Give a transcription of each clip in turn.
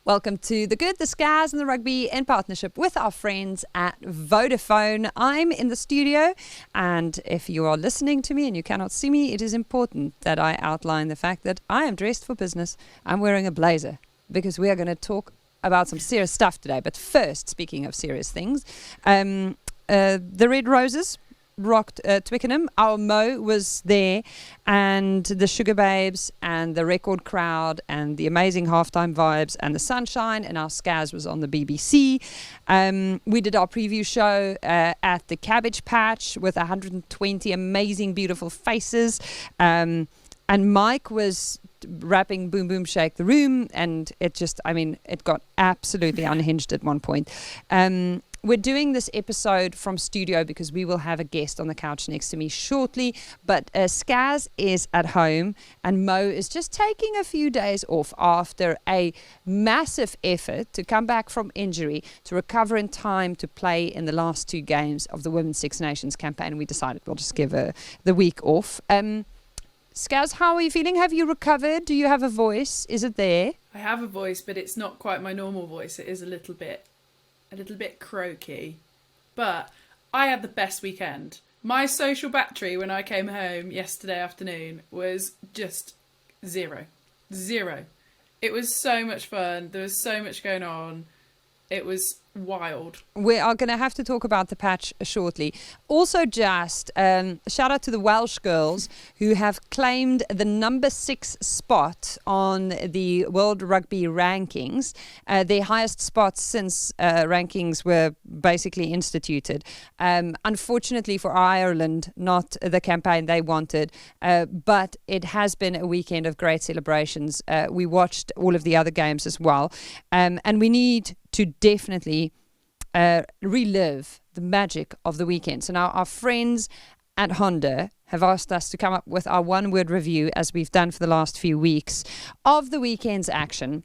Welcome to the Good, the Scaz and the Rugby in partnership with our friends at Vodafone. I'm in the studio, and if you are listening to me and you cannot see me, it is important that I outline the fact that I am dressed for business. I'm wearing a blazer because we are going to talk about some serious stuff today. But first, speaking of serious things, the Red Roses rocked Twickenham. Our Mo was there, and the Sugar Babes and the record crowd and the amazing halftime vibes and the sunshine, and our Scaz was on the BBC. We did our preview show at the Cabbage Patch with 120 amazing beautiful faces, and Mike was rapping Boom Boom Shake the Room, and it got absolutely unhinged at one point. We're doing this episode from studio because we will have a guest on the couch next to me shortly. But Scaz is at home and Mo is just taking a few days off after a massive effort to come back from injury, to recover in time to play in the last two games of the Women's Six Nations campaign. We decided we'll just give her the week off. Scaz, how are you feeling? Have you recovered? Do you have a voice? Is it there? I have a voice, but it's not quite my normal voice. It is a little bit croaky, but I had the best weekend. My social battery when I came home yesterday afternoon was just zero. It was so much fun. There was so much going on. It was wild. We are going to have to talk about the patch shortly. Also, just shout out to the Welsh girls who have claimed the number 6 spot on the World Rugby rankings, their highest spot since rankings were basically instituted. Unfortunately for Ireland, not the campaign they wanted, but it has been a weekend of great celebrations. We watched all of the other games as well, and we need to definitely relive the magic of the weekend. So now our friends at Honda have asked us to come up with our one-word review, as we've done for the last few weeks, of the weekend's action.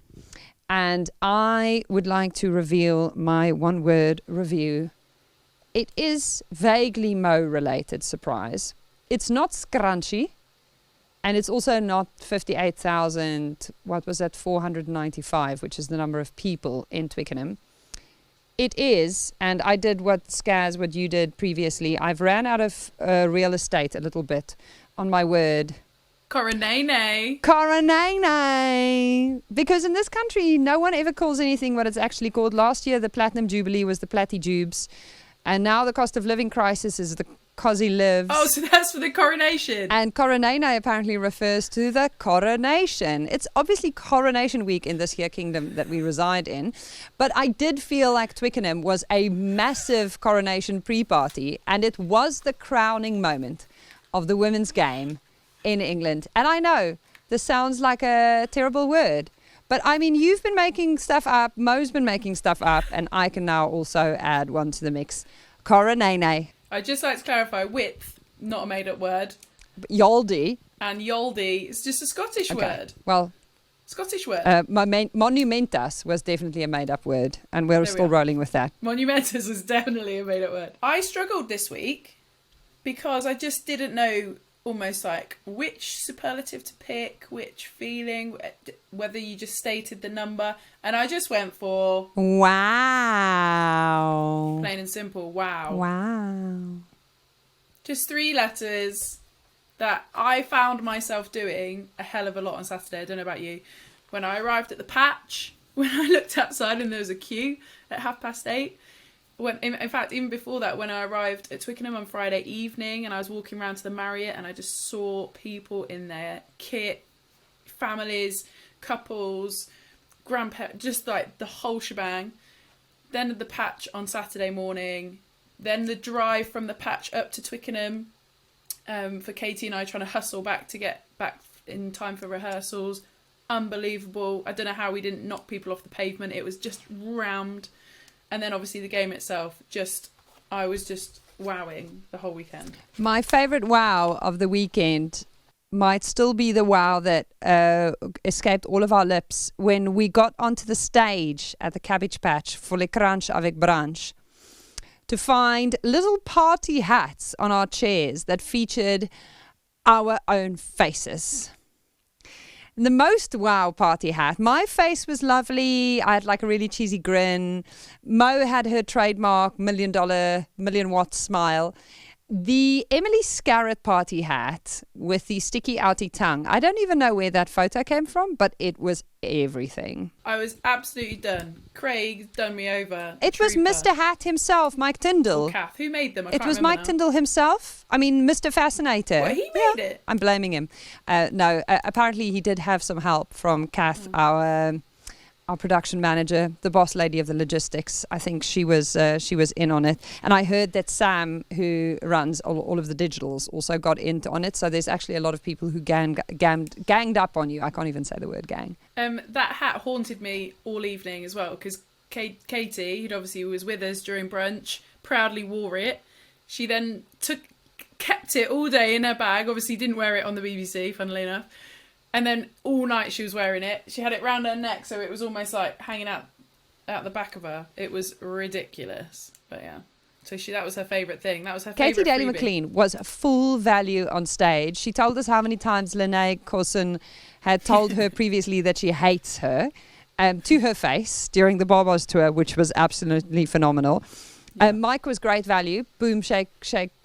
And I would like to reveal my one-word review. It is vaguely Mo-related, surprise. It's not scrunchy, and it's also not 58,000, 495, which is the number of people in Twickenham. It is, and I did what you did previously. I've ran out of real estate a little bit on my word. Coronene. Because in this country, no one ever calls anything what it's actually called. Last year, the Platinum Jubilee was the Platty Jubes. And now the cost of living crisis is the Cosy Lives. Oh, so that's for the coronation. And Coronene apparently refers to the coronation. It's obviously coronation week in this here kingdom that we reside in. But I did feel like Twickenham was a massive coronation pre-party, and it was the crowning moment of the women's game in England. And I know this sounds like a terrible word, but I mean, you've been making stuff up, Mo's been making stuff up, and I can now also add one to the mix. Coronene. I'd just like to clarify, width, not a made-up word. Yoldi. And yoldi, it's just a Scottish word. Well, Scottish word. Monumentus was definitely a made-up word, and we're still rolling with that. Monumentus was definitely a made-up word. I struggled this week because I just didn't know almost like which superlative to pick, which feeling, whether you just stated the number, and I just went for wow. Plain and simple, wow. Wow. Just 3 letters that I found myself doing a hell of a lot on Saturday. I don't know about you. When I arrived at the patch, when I looked outside and there was a queue at 8:30, in fact, even before that, when I arrived at Twickenham on Friday evening and I was walking around to the Marriott and I just saw people in their kit, families, couples, grandparents, just like the whole shebang. Then the patch on Saturday morning, then the drive from the patch up to Twickenham for Katie and I trying to hustle back to get back in time for rehearsals. Unbelievable. I don't know how we didn't knock people off the pavement. It was just rammed. And then obviously the game itself, I was just wowing the whole weekend. My favourite wow of the weekend might still be the wow that escaped all of our lips when we got onto the stage at the Cabbage Patch for Le Crunch avec Branche to find little party hats on our chairs that featured our own faces. the most wow party hat. My face was lovely. I had like a really cheesy grin. Mo had her trademark $1 million watt smile. The Emily Scarrett party hat with the sticky outy tongue. I don't even know where that photo came from, but it was everything. I was absolutely done. Craig done me over. It was Mr. Hat himself, Mike Tyndall. Or Kath. Who made them? It was Mike Tyndall himself. I mean, Mr. Fascinator. Well, he made it. I'm blaming him. No, apparently he did have some help from Kath, our production manager, the boss lady of the logistics. I think she was in on it. And I heard that Sam, who runs all of the digitals, also got into on it. So there's actually a lot of people who ganged up on you. I can't even say the word gang. That hat haunted me all evening as well, because Katie, who obviously was with us during brunch, proudly wore it. She then kept it all day in her bag. Obviously didn't wear it on the BBC, funnily enough. And then all night she was wearing it. She had it round her neck, so it was almost like hanging out the back of her. It was ridiculous. But yeah. So that was her favourite thing. That was her favourite Katie Daly freebie. McLean was full value on stage. She told us how many times Lene Corson had told her previously that she hates her to her face during the Barbars tour, which was absolutely phenomenal. Mike was great value. Boom, shake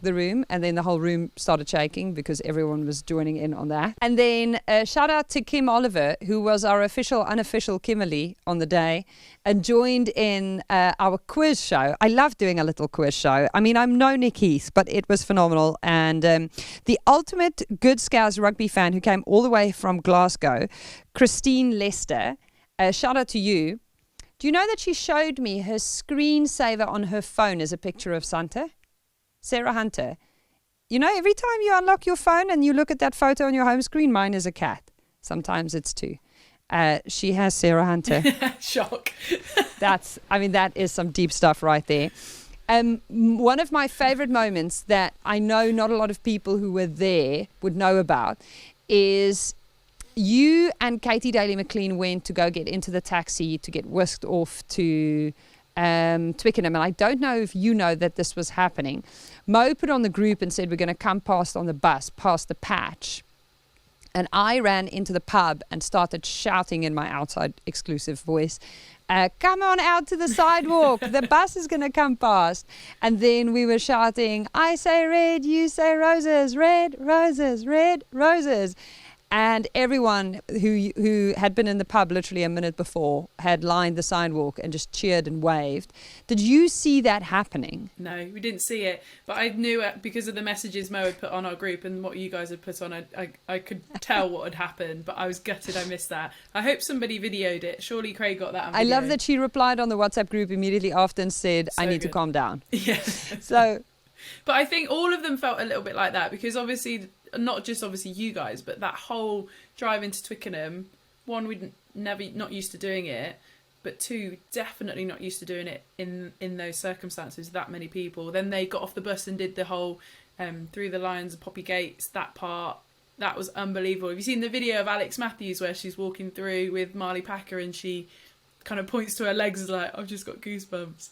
the room. And then the whole room started shaking because everyone was joining in on that. And then shout out to Kim Oliver, who was our unofficial Kimberly on the day and joined in our quiz show. I love doing a little quiz show. I mean, I'm no Nick Heath, but it was phenomenal. And the ultimate Good Scaz Rugby fan who came all the way from Glasgow, Christine Lester, shout out to you. Do you know that she showed me her screensaver on her phone as a picture of Sarah Hunter? You know, every time you unlock your phone and you look at that photo on your home screen, mine is a cat. Sometimes it's two. She has Sarah Hunter. Shock. That is some deep stuff right there. One of my favorite moments that I know not a lot of people who were there would know about is you and Katie Daly McLean went to go get into the taxi to get whisked off to Twickenham. And I don't know if you know that this was happening. Mo put on the group and said, we're going to come past on the bus, past the patch. And I ran into the pub and started shouting in my outside exclusive voice, come on out to the sidewalk. The bus is going to come past. And then we were shouting, I say red, you say roses, red, roses, red, roses. And everyone who had been in the pub literally a minute before had lined the sidewalk and just cheered and waved. Did you see that happening? No, we didn't see it. But I knew it because of the messages Mo had put on our group and what you guys had put on. I could tell what had happened, but I was gutted I missed that. I hope somebody videoed it. Surely Craig got that on video. I love that she replied on the WhatsApp group immediately after and said, I need to calm down. Yeah. But I think all of them felt a little bit like that because obviously... not just obviously you guys, but that whole drive into Twickenham, one, we'd not used to doing it, but two, definitely not used to doing it in those circumstances, that many people. Then they got off the bus and did the whole through the lines of Poppy Gates, that part. That was unbelievable. Have you seen the video of Alex Matthews where she's walking through with Marley Packer and she kind of points to her legs and is like, I've just got goosebumps.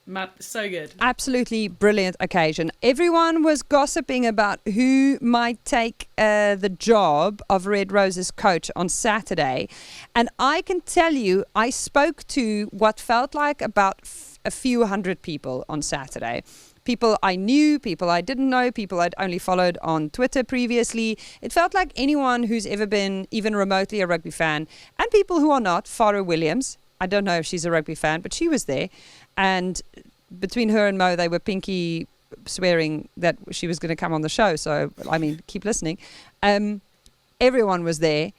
Mad, so good. Absolutely brilliant occasion. Everyone was gossiping about who might take the job of Red Rose's coach on Saturday. And I can tell you, I spoke to what felt like about a few hundred people on Saturday. People I knew, people I didn't know, people I'd only followed on Twitter previously. It felt like anyone who's ever been even remotely a rugby fan, and people who are not. Farah Williams, I don't know if she's a rugby fan, but she was there. And between her and Mo, they were pinky swearing that she was going to come on the show. So, I mean, keep listening. Everyone was there.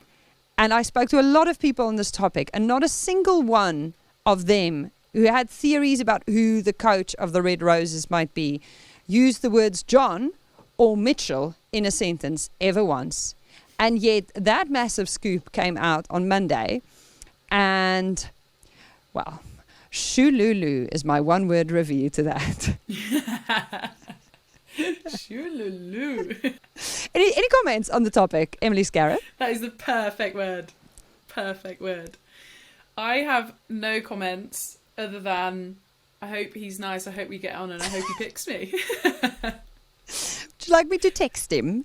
And I spoke to a lot of people on this topic. And not a single one of them who had theories about who the coach of the Red Roses might be used the words John or Mitchell in a sentence ever once. And yet that massive scoop came out on Monday. And, well... Shululu is my one-word review to that. Shululu. Any comments on the topic, Emily Scarrett? That is the perfect word. Perfect word. I have no comments other than I hope he's nice, I hope we get on, and I hope he picks me. Would you like me to text him?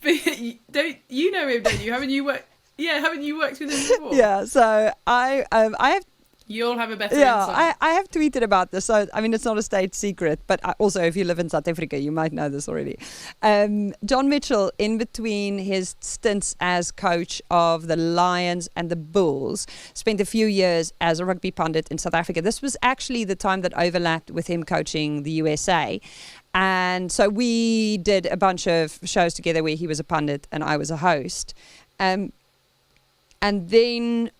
Don't you know him, don't you? Haven't you worked? Yeah, haven't you worked with him before? Yeah, so I have. You'll have a better insight. I have tweeted about this. So, I mean, it's not a state secret, but also if you live in South Africa, you might know this already. John Mitchell, in between his stints as coach of the Lions and the Bulls, spent a few years as a rugby pundit in South Africa. This was actually the time that overlapped with him coaching the USA. And so we did a bunch of shows together where he was a pundit and I was a host. And then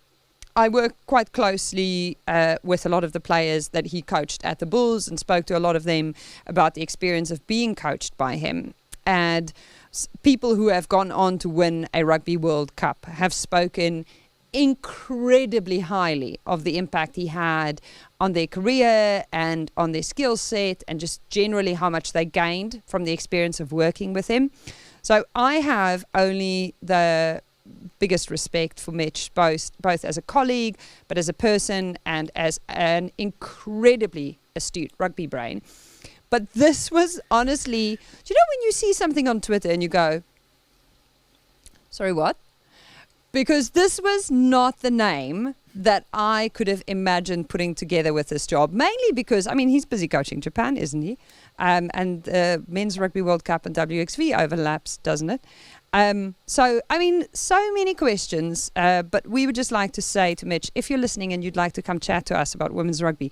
I worked quite closely with a lot of the players that he coached at the Bulls and spoke to a lot of them about the experience of being coached by him. And people who have gone on to win a Rugby World Cup have spoken incredibly highly of the impact he had on their career and on their skill set and just generally how much they gained from the experience of working with him. So I have only the biggest respect for Mitch, both as a colleague, but as a person and as an incredibly astute rugby brain. But this was honestly, do you know when you see something on Twitter and you go, sorry, what? Because this was not the name that I could have imagined putting together with this job, mainly because, I mean, he's busy coaching Japan, isn't he? And Men's Rugby World Cup and WXV overlaps, doesn't it? So, I mean, so many questions, but we would just like to say to Mitch, if you're listening and you'd like to come chat to us about women's rugby,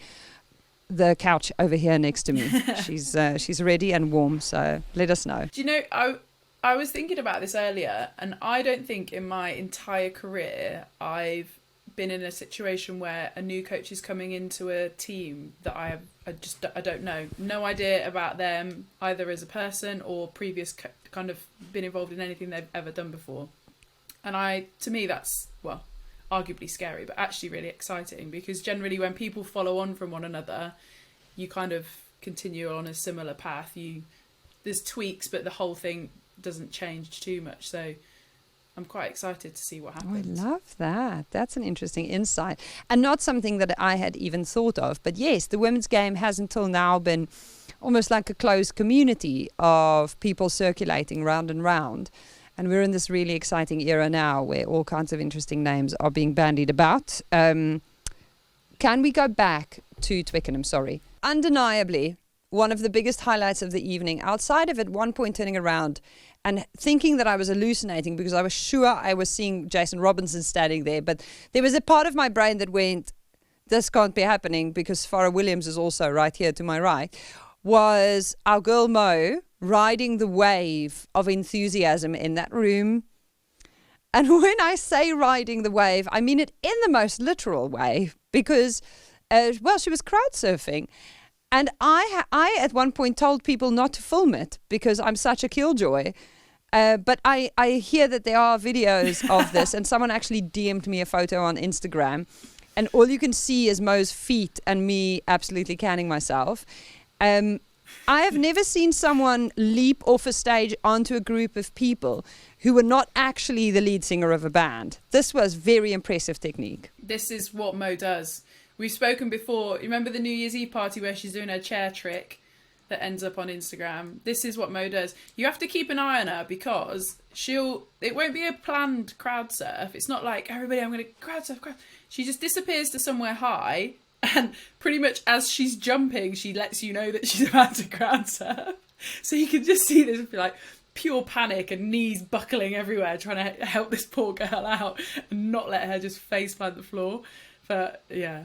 the couch over here next to me, she's ready and warm, so let us know. Do you know, I was thinking about this earlier, and I don't think in my entire career I've been in a situation where a new coach is coming into a team that I don't know. No idea about them, either as a person or previous kind of been involved in anything they've ever done before. And to me, that's, well, arguably scary, but actually really exciting, because generally when people follow on from one another, you kind of continue on a similar path. There's tweaks, but the whole thing doesn't change too much. So I'm quite excited to see what happens. I love that. That's an interesting insight. And not something that I had even thought of. But yes, the women's game has until now been almost like a closed community of people circulating round and round. And we're in this really exciting era now where all kinds of interesting names are being bandied about. Can we go back to Twickenham? Sorry. Undeniably, one of the biggest highlights of the evening, outside of at one point turning around and thinking that I was hallucinating because I was sure I was seeing Jason Robinson standing there. But there was a part of my brain that went, this can't be happening because Farah Williams is also right here to my right, was our girl Mo riding the wave of enthusiasm in that room. And when I say riding the wave, I mean it in the most literal way because, she was crowd surfing. And I at one point told people not to film it because I'm such a killjoy. But I hear that there are videos of this, and someone actually DM'd me a photo on Instagram, and all you can see is Mo's feet and me absolutely canning myself. I have never seen someone leap off a stage onto a group of people who were not actually the lead singer of a band. This was very impressive technique. This is what Mo does. We've spoken before. You remember the New Year's Eve party where she's doing her chair trick that ends up on Instagram? This is what Mo does. You have to keep an eye on her because it won't be a planned crowd surf. It's not like, everybody, I'm going to crowd surf. She just disappears to somewhere high, and pretty much as she's jumping, she lets you know that she's about to crowd surf. So you can just see this like pure panic and knees buckling everywhere, trying to help this poor girl out and not let her just face plant the floor. But yeah.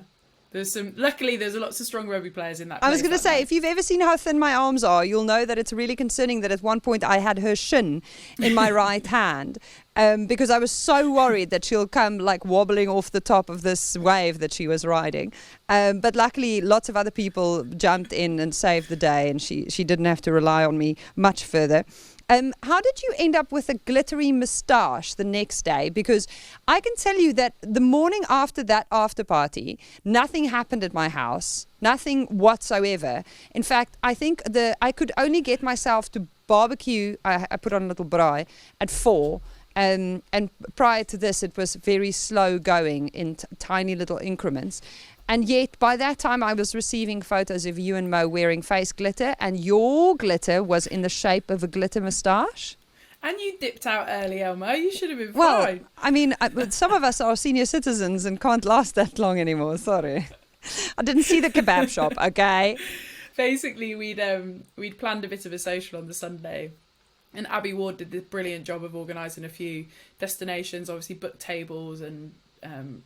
Luckily, there's lots of strong rugby players in that. I was going to say, if you've ever seen how thin my arms are, you'll know that it's really concerning that at one point I had her shin in my right hand because I was so worried that she'll come like wobbling off the top of this wave that she was riding. But luckily, lots of other people jumped in and saved the day, and she didn't have to rely on me much further. How did you end up with a glittery moustache the next day? Because I can tell you that the morning after that after party, nothing happened at my house, nothing whatsoever. In fact, I think I could only get myself to barbecue. I put on a little braai at 4. And prior to this, it was very slow going in tiny little increments. And yet, by that time, I was receiving photos of you and Mo wearing face glitter, and your glitter was in the shape of a glitter moustache. And you dipped out early, Elma. You should have been Well, fine. I mean, some of us are senior citizens and can't last that long anymore. Sorry. I didn't see the kebab shop, okay? Basically, we'd planned a bit of a social on the Sunday, and Abby Ward did this brilliant job of organising a few destinations, obviously book tables and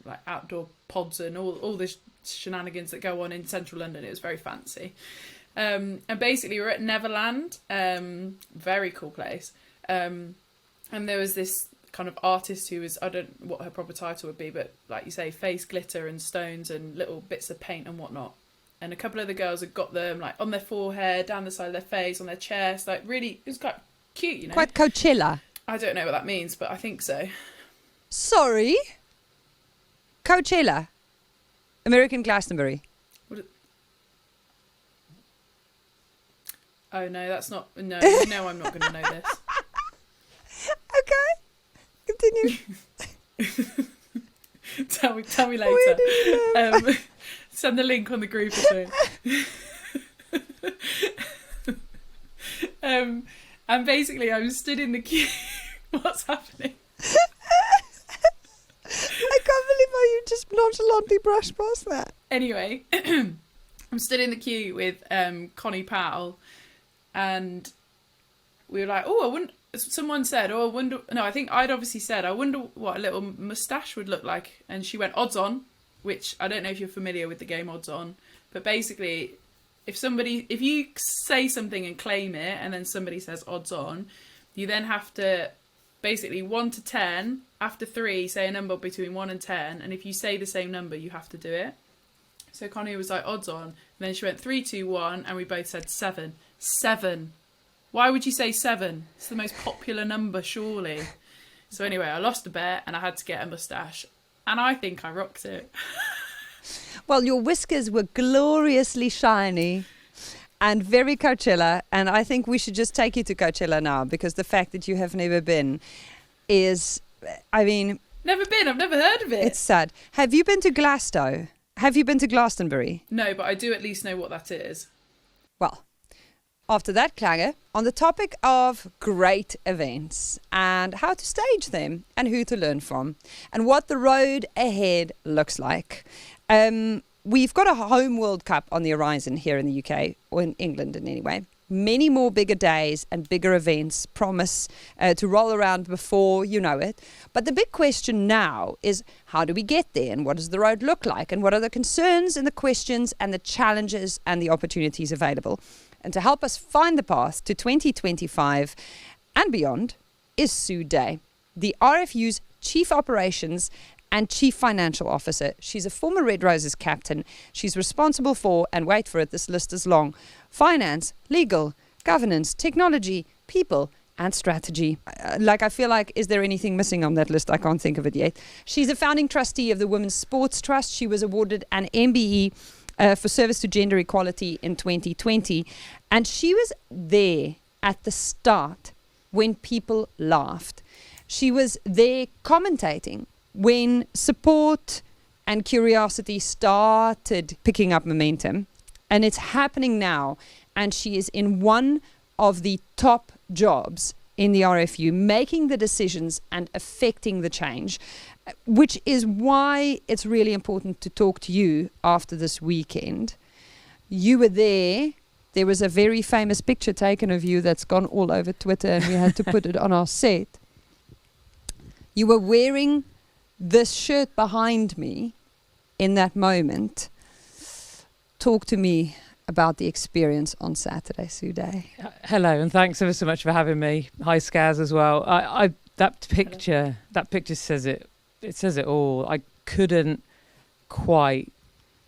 like outdoor pods and all the shenanigans that go on in central London. It was very fancy. And basically, we were at Neverland, very cool place. And there was this kind of artist who was, I don't know what her proper title would be, but like you say, face glitter and stones and little bits of paint and whatnot. And a couple of the girls had got them like on their forehead, down the side of their face, on their chest, like really, it was quite cute, you know. Quite Coachella. I don't know what that means, but I think so. Sorry? Coachella. American Glastonbury. Oh no, that's not, no, you know I'm not going to know this. Okay. Continue. tell me later. Send the link on the group or something. And basically I'm stood in the queue. What's happening? I can't believe how you just nonchalantly brushed past that. Anyway, I'm stood in the queue with Connie Powell, and we were like, oh, I wouldn't. Someone said, oh, I wonder. No, I think I'd obviously said, I wonder what a little moustache would look like. And she went, odds on, which I don't know if you're familiar with the game Odds On, but basically, if you say something and claim it, and then somebody says odds on, you then have to basically 1 to 10. After 3, say a number between 1 and 10, and if you say the same number, you have to do it. So Connie was like, odds on, and then she went 3, 2, 1, and we both said 7. 7. Why would you say 7? It's the most popular number, surely. So anyway, I lost a bet and I had to get a moustache. And I think I rocked it. Well, your whiskers were gloriously shiny and very Coachella. And I think we should just take you to Coachella now, because the fact that you have never been is, I mean... Never been. I've never heard of it. It's sad. Have you been to Glasgow? Have you been to Glastonbury? No, but I do at least know what that is. Well... After that clanger, on the topic of great events and how to stage them and who to learn from and what the road ahead looks like. We've got a home World Cup on the horizon here in the UK, or in England in any way. Many more bigger days and bigger events promise to roll around before you know it. But the big question now is, how do we get there, and what does the road look like, and what are the concerns and the questions and the challenges and the opportunities available? And to help us find the path to 2025 and beyond is Sue Day, the RFU's Chief Operations and Chief Financial Officer. She's a former Red Roses captain. She's responsible for, and wait for it, this list is long, finance, legal, governance, technology, people, and strategy. I feel like, is there anything missing on that list? I can't think of it yet. She's a founding trustee of the Women's Sports Trust. She was awarded an MBE for service to gender equality in 2020. And she was there at the start when people laughed. She was there commentating when support and curiosity started picking up momentum. And it's happening now. And she is in one of the top jobs in the RFU, making the decisions and affecting the change, which is why it's really important to talk to you after this weekend. You were there. There was a very famous picture taken of you that's gone all over Twitter, and we had to put it on our set. You were wearing this shirt behind me in that moment. Talk to me about the experience on Saturday, Sue Day. Hello, and thanks ever so much for having me. Hi, Scaz, as well. That picture says it. It says it all. I couldn't quite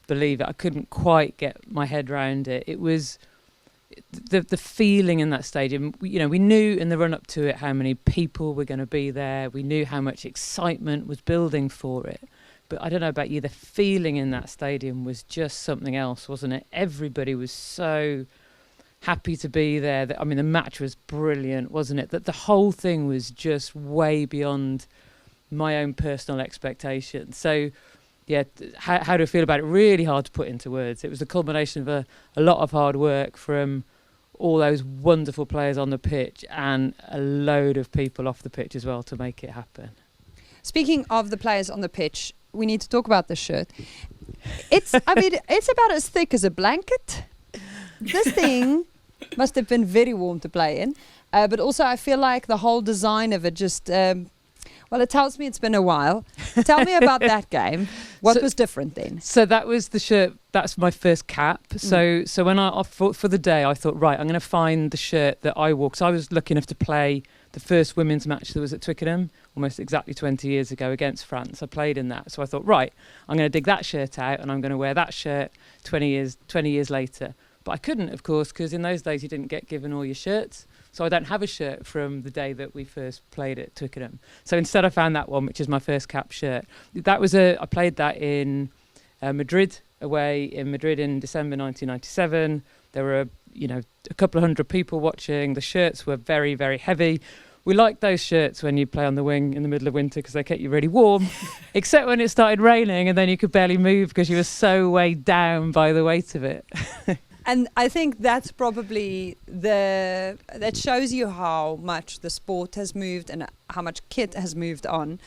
believe it. I couldn't quite get my head around it. It was the feeling in that stadium. We knew in the run up to it how many people were going to be there. We knew how much excitement was building for it. But I don't know about you, the feeling in that stadium was just something else, wasn't it? Everybody was so happy to be there. The match was brilliant, wasn't it? That the whole thing was just way beyond my own personal expectations. So, yeah, how do I feel about it? Really hard to put into words. It was a culmination of a lot of hard work from all those wonderful players on the pitch and a load of people off the pitch as well to make it happen. Speaking of the players on the pitch, we need to talk about the shirt. It's about as thick as a blanket. This thing must have been very warm to play in. But also I feel like the whole design of it just, it tells me it's been a while. Tell me about that game. What was different then? So that was the shirt, that's my first cap. So when I for the day, I thought, right, I'm going to find the shirt that I wore. Because I was lucky enough to play the first women's match that was at Twickenham, almost exactly 20 years ago against France. I played in that. So I thought, right, I'm going to dig that shirt out and I'm going to wear that shirt 20 years later. But I couldn't, of course, because in those days you didn't get given all your shirts. So I don't have a shirt from the day that we first played at Twickenham. So instead I found that one, which is my first cap shirt. I played that in Madrid, away in Madrid in December 1997. There were, a couple of hundred people watching. The shirts were very, very heavy. We liked those shirts when you play on the wing in the middle of winter because they kept you really warm, except when it started raining and then you could barely move because you were so weighed down by the weight of it. And I think that's probably that shows you how much the sport has moved and how much kit has moved on.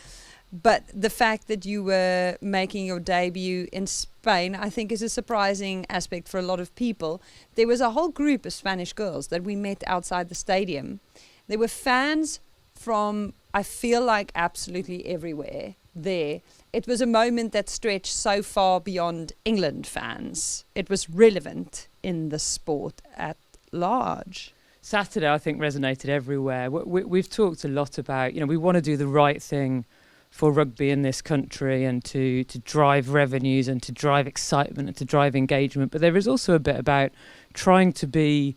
But the fact that you were making your debut in Spain, I think, is a surprising aspect for a lot of people. There was a whole group of Spanish girls that we met outside the stadium. There were fans from, I feel like, absolutely everywhere there. It was a moment that stretched so far beyond England fans. It was relevant in the sport at large. Saturday, I think, resonated everywhere. We've talked a lot about, we want to do the right thing for rugby in this country and to drive revenues and to drive excitement and to drive engagement. But there is also a bit about trying to be,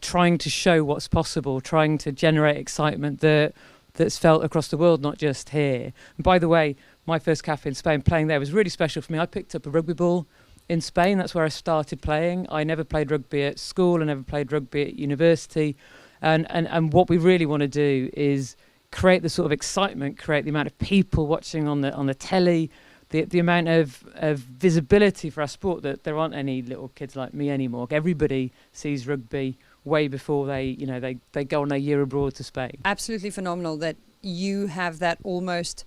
trying to show what's possible, trying to generate excitement that's felt across the world, not just here. And by the way, my first cap in Spain, playing there was really special for me. I picked up a rugby ball in Spain. That's where I started playing. I never played rugby at school. I never played rugby at university. And what we really want to do is create the sort of excitement, create the amount of people watching on the telly, the amount of visibility for our sport that there aren't any little kids like me anymore. Everybody sees rugby way before they go on a year abroad to Spain. Absolutely phenomenal that you have that almost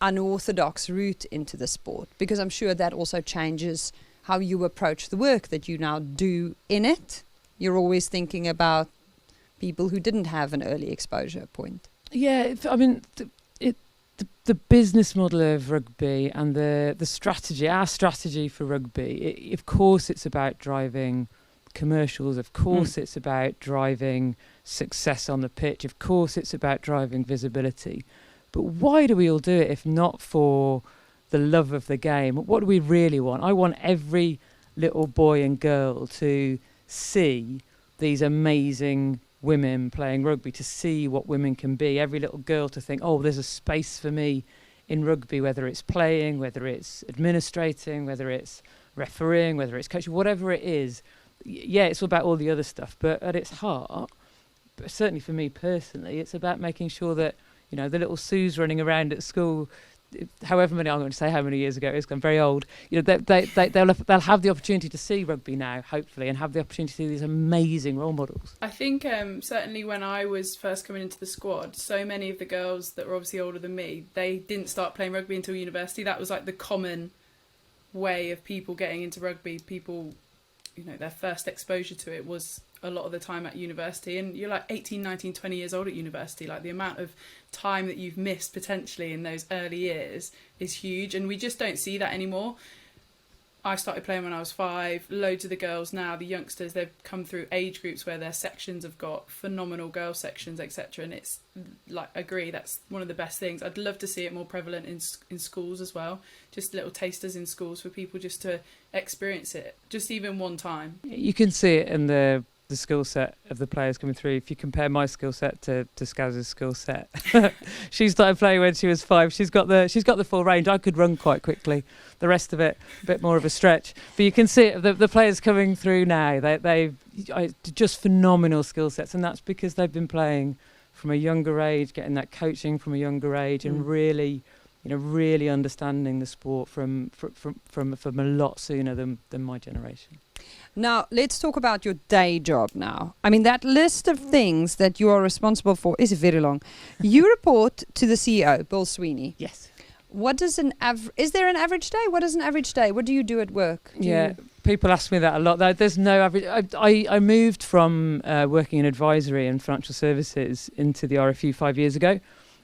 unorthodox route into the sport, because I'm sure that also changes how you approach the work that you now do in it. You're always thinking about people who didn't have an early exposure point. Yeah, the business model of rugby and the strategy, our strategy for rugby, of course it's about driving commercials, of course it's about driving success on the pitch, of course it's about driving visibility. But why do we all do it if not for the love of the game? What do we really want? I want every little boy and girl to see these amazing women playing rugby, to see what women can be. Every little girl to think, oh, there's a space for me in rugby, whether it's playing, whether it's administrating, whether it's refereeing, whether it's coaching, whatever it is. Yeah, it's all about all the other stuff. But at its heart, but certainly for me personally, it's about making sure that the little Sue's running around at school, however many, I'm going to say how many years ago it is, 'cause I'm very old, they'll have the opportunity to see rugby now, hopefully, and have the opportunity to see these amazing role models. I think certainly when I was first coming into the squad, so many of the girls that were obviously older than me, they didn't start playing rugby until university. That was like the common way of people getting into rugby. People, their first exposure to it was a lot of the time at university, and you're like 18, 19, 20 years old at university. Like the amount of time that you've missed potentially in those early years is huge, and we just don't see that anymore. I started playing when I was 5. Loads of the girls now, the youngsters, they've come through age groups where their sections have got phenomenal girl sections, etc. And it's like, I agree, that's one of the best things. I'd love to see it more prevalent in schools as well. Just little tasters in schools for people just to experience it, just even one time. You can see it in the skill set of the players coming through. If you compare my skill set to Scaz's skill set, she started playing when she was 5. She's got the full range. I could run quite quickly. The rest of it, a bit more of a stretch. But you can see it, the players coming through now. They've just phenomenal skill sets, and that's because they've been playing from a younger age, getting that coaching from a younger age, and really really understanding the sport from a lot sooner than my generation. Now, let's talk about your day job now. I mean, that list of things that you are responsible for is very long. You report to the CEO, Bill Sweeney. Yes. What does is there an average day? What is an average day? What do you do at work? People ask me that a lot. There's no average. I moved from working in advisory and financial services into the RFU 5 years ago.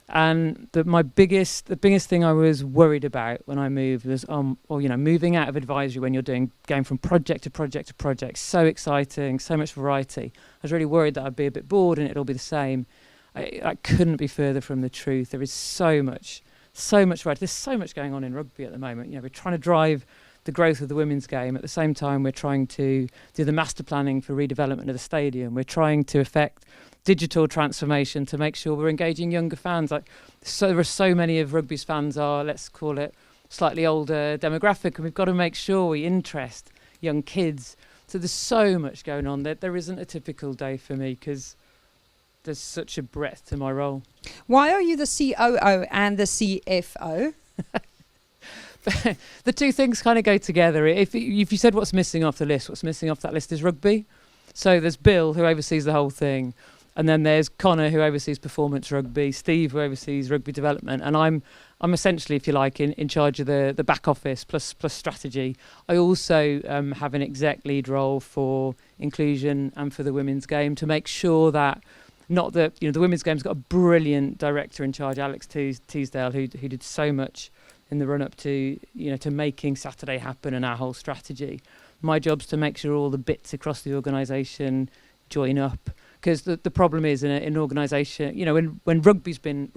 And the biggest thing I was worried about when I moved was, moving out of advisory when you're going from project to project to project, so exciting, so much variety. I was really worried that I'd be a bit bored and it'd all be the same. I couldn't be further from the truth. There is so much variety. There's so much going on in rugby at the moment. We're trying to drive the growth of the women's game. At the same time, we're trying to do the master planning for redevelopment of the stadium. We're trying to affect digital transformation to make sure we're engaging younger fans. There are so many of rugby's fans are, let's call it, slightly older demographic, and we've got to make sure we interest young kids. So there's so much going on. There isn't a typical day for me because there's such a breadth to my role. Why are you the COO and the CFO? The two things kind of go together. If you said what's missing off the list, what's missing off that list is rugby. So there's Bill, who oversees the whole thing. And then there's Connor, who oversees performance rugby, Steve, who oversees rugby development, and I'm essentially, if you like, in charge of the back office plus strategy. I also have an exec lead role for inclusion and for the women's game to make sure that the women's game's got a brilliant director in charge, Alex Teasdale, who did so much in the run up to making Saturday happen and our whole strategy. My job's to make sure all the bits across the organisation join up. Because the problem is in an organisation, when rugby's been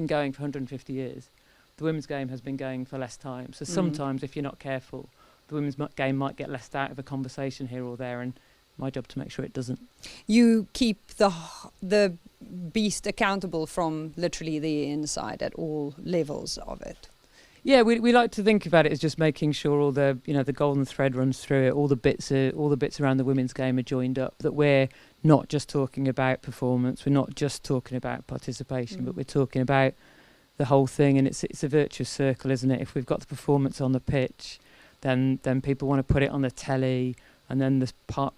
going for 150 years, the women's game has been going for less time. So sometimes, if you're not careful, the women's game might get left out of a conversation here or there, and my job to make sure it doesn't. You keep the beast accountable from literally the inside at all levels of it. Yeah, we like to think about it as just making sure all the the golden thread runs through it. All the bits around the women's game are joined up. That we're not just talking about performance. We're not just talking about participation, but we're talking about the whole thing. And it's a virtuous circle, isn't it? If we've got the performance on the pitch, then people want to put it on the telly, and then the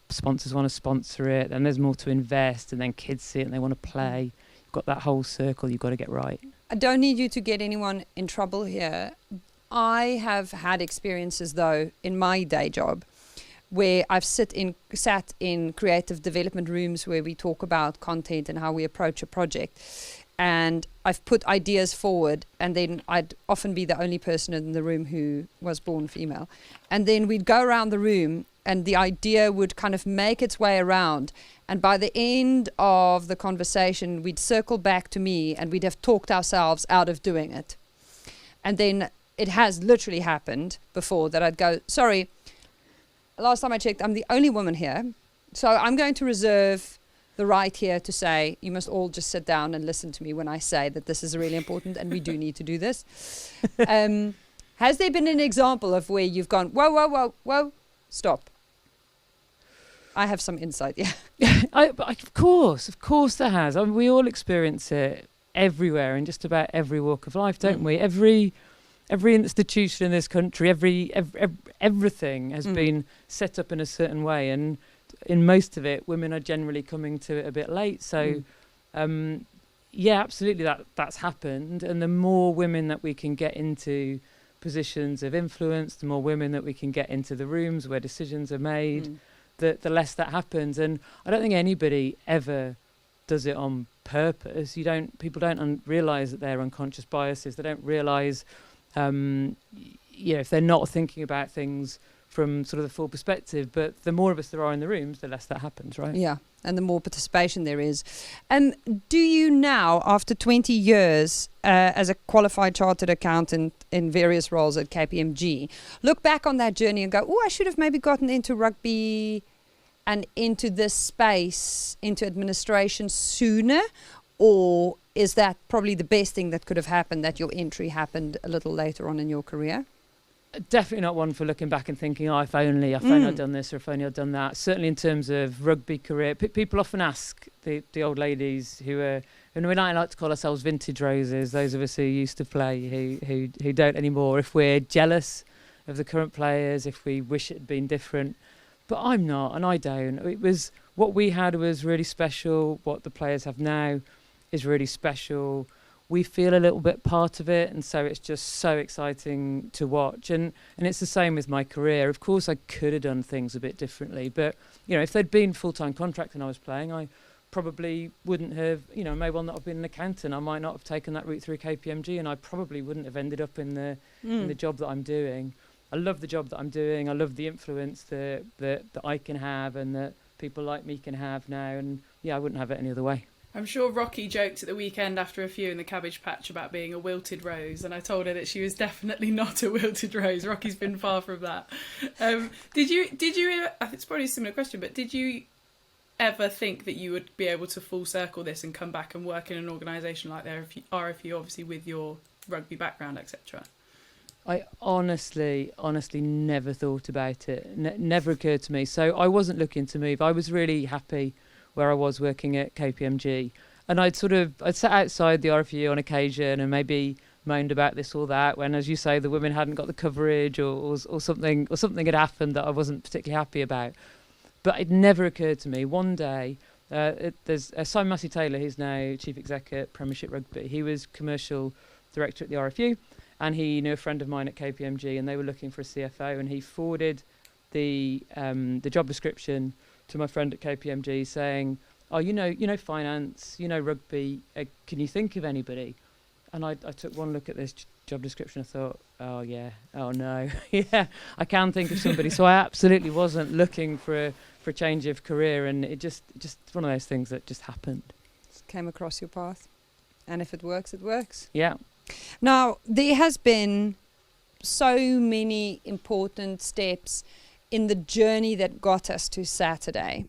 sponsors want to sponsor it. Then there's more to invest, and then kids see it and they want to play. You've got that whole circle you've got to get right. I don't need you to get anyone in trouble here. I have had experiences, though, in my day job where I've sat in creative development rooms where we talk about content and how we approach a project. And I've put ideas forward, and then I'd often be the only person in the room who was born female. And then we'd go around the room, and the idea would kind of make its way around. And by the end of the conversation, we'd circle back to me, and we'd have talked ourselves out of doing it. And then it has literally happened before that I'd go, sorry, last time I checked, I'm the only woman here. So I'm going to reserve the right here to say, you must all just sit down and listen to me when I say that this is really important and we do need to do this. Has there been an example of where you've gone, whoa, stop? I have some insight, yeah. Of course there has. I mean, we all experience it everywhere in just about every walk of life, don't we? Every institution in this country, everything has been set up in a certain way, and in most of it, women are generally coming to it a bit late. So, yeah, absolutely, that's happened. And the more women that we can get into positions of influence, the more women that we can get into the rooms where decisions are made, the less that happens. And I don't think anybody ever does it on purpose. People don't realise that they're unconscious biases. They don't realise, if they're not thinking about things from sort of the full perspective. But the more of us there are in the rooms, the less that happens, right? Yeah, and the more participation there is. Do you now, after 20 years as a qualified chartered accountant in various roles at KPMG, look back on that journey and go, oh, I should have maybe gotten into rugby and into this space, into administration sooner? Or is that probably the best thing that could have happened, that your entry happened a little later on in your career? Definitely not one for looking back and thinking, if only I'd done this, or if only I'd done that. Certainly in terms of rugby career, people often ask the old ladies who are and we like to call ourselves vintage roses, those of us who used to play, who don't anymore, if we're jealous of the current players, if we wish it had been different. But I'm not, and I don't. It was, what we had was really special. What the players have now is really special. We feel a little bit part of it, and so it's just so exciting to watch. And it's the same with my career. Of course, I could have done things a bit differently, but if they'd been full-time contract and I was playing, I probably wouldn't have, may well not have been an accountant. I might not have taken that route through KPMG, and I probably wouldn't have ended up in the job that I'm doing. I love the job that I'm doing. I love the influence that I can have and that people like me can have now. And I wouldn't have it any other way. I'm sure Rocky joked at the weekend after a few in the Cabbage Patch about being a wilted rose, and I told her that she was definitely not a wilted rose. Rocky's been far from that. Did you? I think it's probably a similar question, but did you ever think that you would be able to full circle this and come back and work in an organisation like the RFU, obviously with your rugby background, etc.? I honestly never thought about it. Never occurred to me. So I wasn't looking to move. I was really happy where I was working at KPMG, and I'd sat outside the RFU on occasion and maybe moaned about this or that when, as you say, the women hadn't got the coverage or something had happened that I wasn't particularly happy about. But it never occurred to me. One day, there's Simon Massey-Taylor, who's now Chief Exec at Premiership Rugby. He was Commercial Director at the RFU, and he knew a friend of mine at KPMG, and they were looking for a CFO, and he forwarded the job description to my friend at KPMG saying, "Oh, you know finance, rugby. Can you think of anybody?" And I took one look at this job description. I thought, "Oh yeah, oh no, yeah, I can think of somebody." So I absolutely wasn't looking for a change of career, and it just one of those things that just happened. Just came across your path, and if it works, it works. Yeah. Now, there has been so many important steps in the journey that got us to Saturday.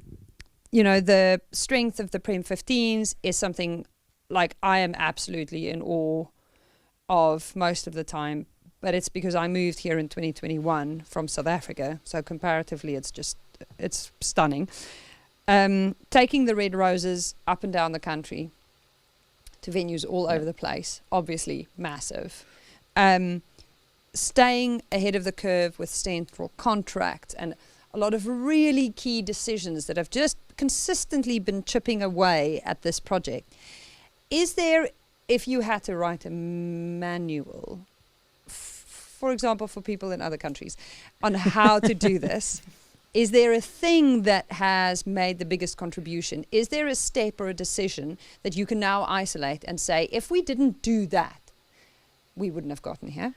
The strength of the Prem 15s is something like I am absolutely in awe of most of the time, but it's because I moved here in 2021 from South Africa, so comparatively it's stunning. Taking the Red Roses up and down the country to venues all over the place, obviously massive. Staying ahead of the curve with central contract and a lot of really key decisions that have just consistently been chipping away at this project. Is there, if you had to write a manual, for example, for people in other countries, on how to do this, is there a thing that has made the biggest contribution? Is there a step or a decision that you can now isolate and say, if we didn't do that, we wouldn't have gotten here?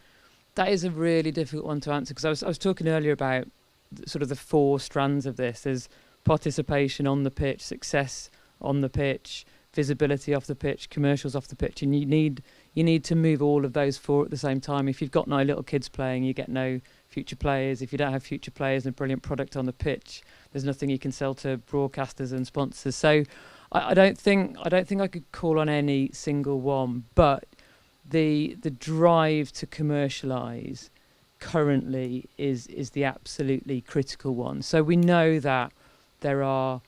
That is a really difficult one to answer, because I was talking earlier about sort of the four strands of this. There's participation on the pitch, success on the pitch, visibility off the pitch, commercials off the pitch, and you need to move all of those four at the same time. If you've got no little kids playing, you get no future players. If you don't have future players and a brilliant product on the pitch, there's nothing you can sell to broadcasters and sponsors. So I don't think I could call on any single one, but the drive to commercialise currently is the absolutely critical one. So we know that there are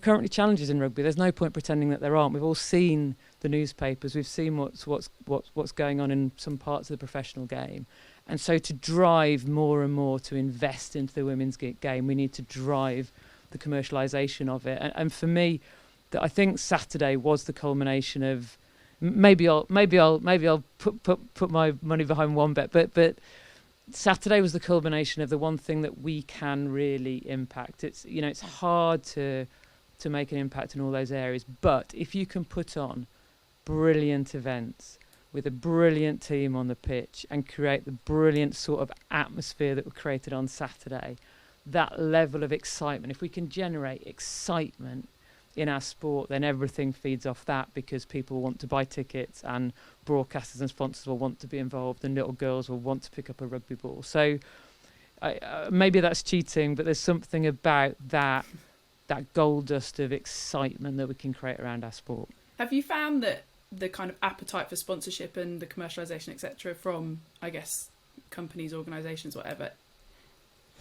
currently challenges in rugby. There's no point pretending that there aren't. We've all seen the newspapers. We've seen what's going on in some parts of the professional game. And so to drive more and more to invest into the women's game, we need to drive the commercialisation of it. And for me, I think Saturday was the culmination of maybe I'll put my money behind one bet, but Saturday was the culmination of the one thing that we can really impact. It's it's hard to make an impact in all those areas, but if you can put on brilliant events with a brilliant team on the pitch and create the brilliant sort of atmosphere that we created on Saturday, that level of excitement, if we can generate excitement in our sport, then everything feeds off that, because people want to buy tickets and broadcasters and sponsors will want to be involved and little girls will want to pick up a rugby ball. So maybe that's cheating, but there's something about that gold dust of excitement that we can create around our sport. Have you found that the kind of appetite for sponsorship and the commercialisation, etc., from, I guess, companies, organisations, whatever,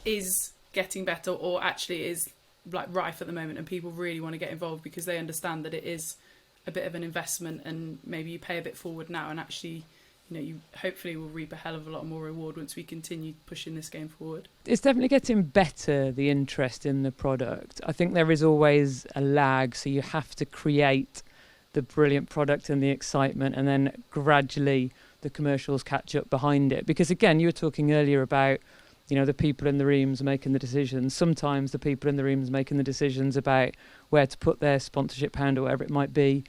is getting better, or actually is like rife at the moment and people really want to get involved because they understand that it is a bit of an investment, and maybe you pay a bit forward now, and actually, you hopefully will reap a hell of a lot more reward once we continue pushing this game forward. It's definitely getting better, the interest in the product. I think there is always a lag, so you have to create the brilliant product and the excitement, and then gradually the commercials catch up behind it. Because again, you were talking earlier about, the people in the rooms making the decisions. Sometimes the people in the rooms making the decisions about where to put their sponsorship pound or whatever it might be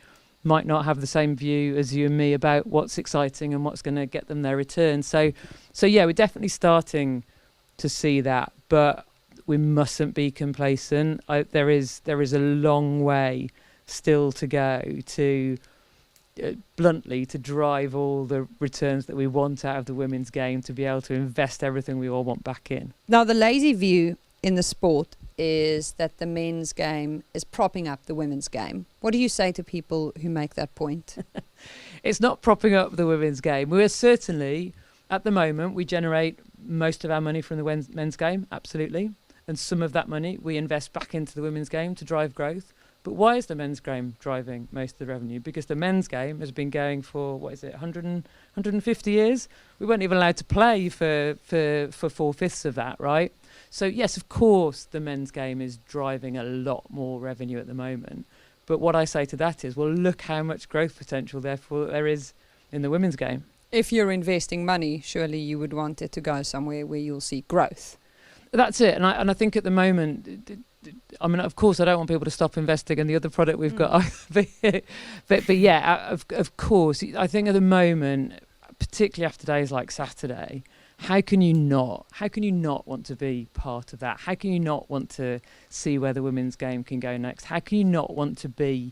might not have the same view as you and me about what's exciting and what's going to get them their return. So yeah, we're definitely starting to see that, but we mustn't be complacent. There is a long way still to go to, bluntly, to drive all the returns that we want out of the women's game, to be able to invest everything we all want back in. Now, the lazy view in the sport is that the men's game is propping up the women's game. What do you say to people who make that point? It's not propping up the women's game. We're certainly, at the moment, we generate most of our money from the men's game, absolutely. And some of that money we invest back into the women's game to drive growth. But why is the men's game driving most of the revenue? Because the men's game has been going for, 150 years? We weren't even allowed to play for 4/5 of that, right? So yes, of course, the men's game is driving a lot more revenue at the moment. But what I say to that is, well, look how much growth potential therefore there is in the women's game. If you're investing money, surely you would want it to go somewhere where you'll see growth. That's it. And I think at the moment, of course, I don't want people to stop investing in the other product we've got. but yeah, of course, I think at the moment, particularly after days like Saturday, how can you not want to be part of that? How can you not want to see where the women's game can go next? How can you not want to be,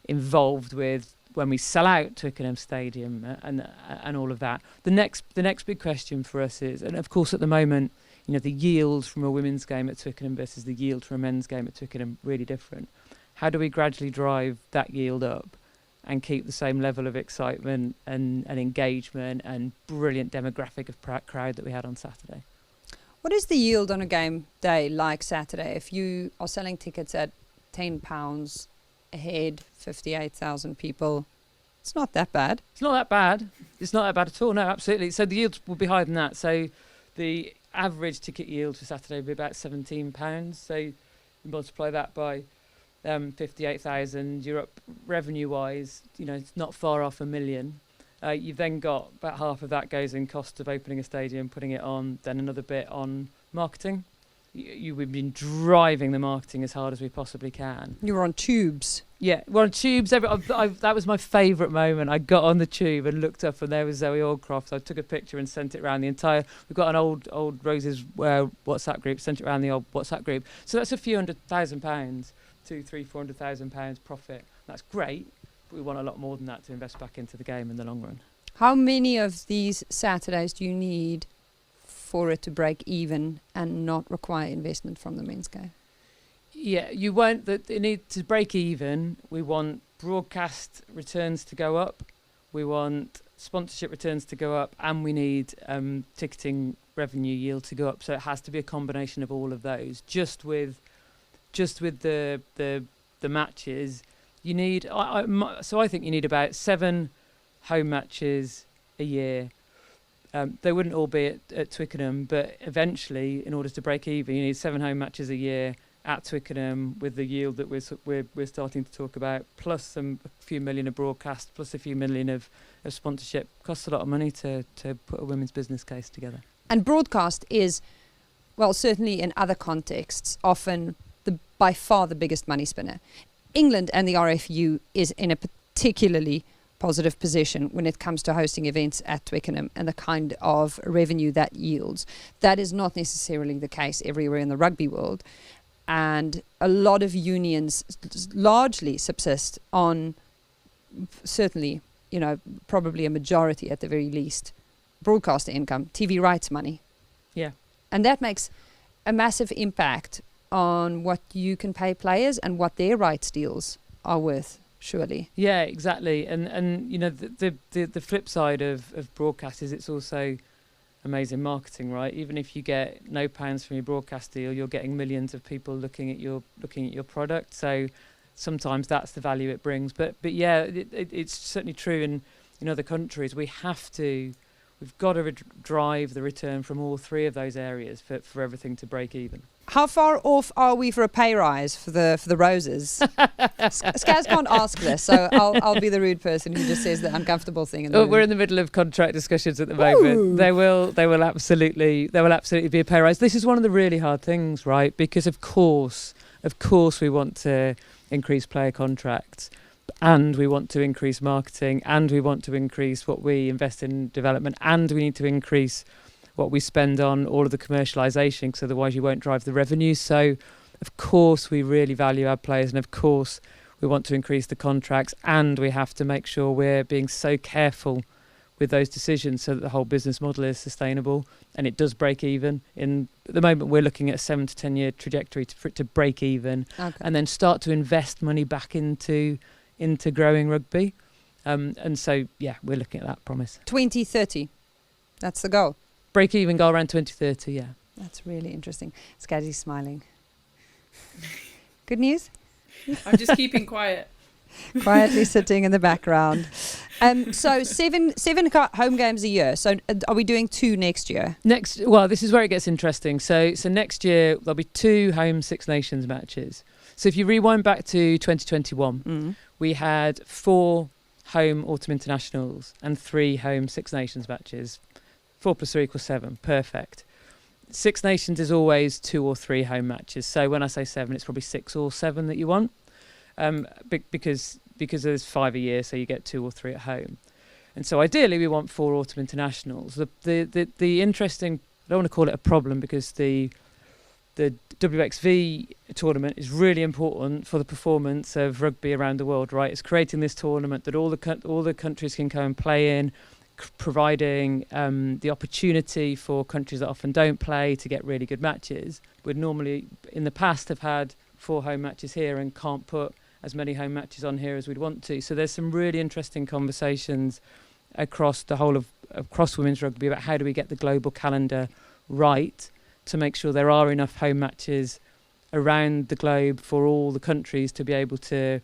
involved with when we sell out Twickenham Stadium and all of that? The next big question for us is, and of course at the moment, the yield from a women's game at Twickenham versus the yield from a men's game at Twickenham really different. How do we gradually drive that yield up and keep the same level of excitement and engagement and brilliant demographic of crowd that we had on Saturday? What is the yield on a game day like Saturday? If you are selling tickets at £10 a head, 58,000 people, it's not that bad. It's not that bad. It's not that bad at all. No, absolutely. So the yields will be higher than that. So the average ticket yield for Saturday will be about £17. So you multiply that by 58,000, you're up revenue-wise, it's not far off $1 million. You've then got about half of that goes in cost of opening a stadium, putting it on, then another bit on marketing. We've been driving the marketing as hard as we possibly can. You were on tubes. Yeah, we're on tubes. That was my favourite moment. I got on the tube and looked up, and there was Zoe Aldcroft. So I took a picture and sent it around the entire. We've got an old Roses WhatsApp group. Sent it around the old WhatsApp group. So that's a few £100,000, £200,000-400,000 profit. That's great, but we want a lot more than that to invest back into the game in the long run. How many of these Saturdays do you need for it to break even and not require investment from the men's game? Yeah, you won't. That it need to break even. We want broadcast returns to go up. We want sponsorship returns to go up, and we need ticketing revenue yield to go up. So it has to be a combination of all of those. Just with the matches, you need. So I think you need about 7 home matches a year. They wouldn't all be at Twickenham, but eventually, in order to break even, you need 7 home matches a year at Twickenham with the yield that we're starting to talk about, plus a few million of broadcast, plus a few million of sponsorship. Costs a lot of money to put a women's business case together. And broadcast is, well, certainly in other contexts, often by far the biggest money spinner. England and the RFU is in a particularly positive position when it comes to hosting events at Twickenham and the kind of revenue that yields. That is not necessarily the case everywhere in the rugby world. And a lot of unions largely subsist on, certainly, probably a majority at the very least, broadcaster income, TV rights money. Yeah. And that makes a massive impact on what you can pay players and what their rights deals are worth, surely. Yeah, exactly. And the flip side of broadcast is it's also amazing marketing, right? Even if you get no pounds from your broadcast deal, you're getting millions of people looking at your product. So sometimes that's the value it brings. But yeah, it's certainly true in other countries. We've got to drive the return from all three of those areas for everything to break even. How far off are we for a pay rise for the roses? Scaz can't ask this, so I'll be the rude person who just says the uncomfortable thing. We're in the middle of contract discussions at the moment. They will absolutely be a pay rise. This is one of the really hard things, right? Because of course we want to increase player contracts, and we want to increase marketing, and we want to increase what we invest in development, and we need to increase what we spend on all of the commercialisation, because otherwise you won't drive the revenue. So of course we really value our players, and of course we want to increase the contracts, and we have to make sure we're being so careful with those decisions so that the whole business model is sustainable and it does break even. At the moment we're looking at a 7 to 10 year trajectory for it to break even, and then start to invest money back into growing rugby. And so yeah, we're looking at that promise. 2030, that's the goal. Break even goal around 2030, yeah. That's really interesting. Scazzy's smiling. Good news? I'm just keeping quiet. Quietly sitting in the background. So seven home games a year. So are we doing 2 next year? Well, this is where it gets interesting. So next year there'll be 2 home Six Nations matches. So if you rewind back to 2021, we had 4 home autumn internationals and 3 home Six Nations matches. 4 + 3 = 7. Perfect. Six Nations is always 2 or 3 home matches. So when I say 7, it's probably 6 or 7 that you want, because there's 5 a year, so you get 2 or 3 at home. And so ideally we want 4 autumn internationals. The interesting, I don't want to call it a problem, because the WXV tournament is really important for the performance of rugby around the world, right? It's creating this tournament that all the countries can go and play in, providing the opportunity for countries that often don't play to get really good matches. We'd normally in the past have had 4 home matches here and can't put as many home matches on here as we'd want to. So there's some really interesting conversations across the whole of across women's rugby about how do we get the global calendar right to make sure there are enough home matches around the globe for all the countries to be able to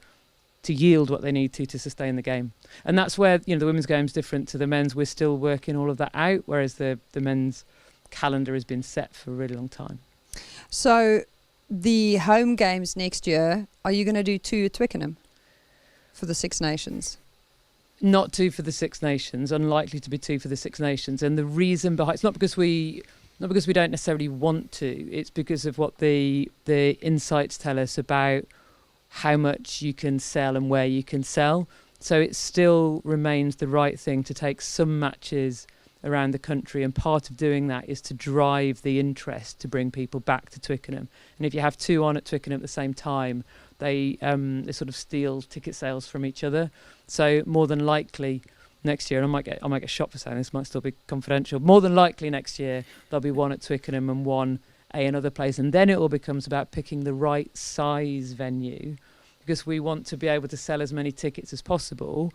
yield what they need to sustain the game. And that's where, the women's game's different to the men's. We're still working all of that out, whereas the men's calendar has been set for a really long time. So the home games next year, are you going to do 2 at Twickenham for the Six Nations? Not 2 for the Six Nations, unlikely to be 2 for the Six Nations. And the reason behind it's not because we don't necessarily want to, it's because of what the insights tell us about how much you can sell and where you can sell. So it still remains the right thing to take some matches around the country, and part of doing that is to drive the interest to bring people back to Twickenham. And if you have 2 on at Twickenham at the same time, they sort of steal ticket sales from each other. So more than likely next year, and I might get shot for saying this, might still be confidential, more than likely next year there'll be 1 at Twickenham and 1 another place, and then it all becomes about picking the right size venue, because we want to be able to sell as many tickets as possible,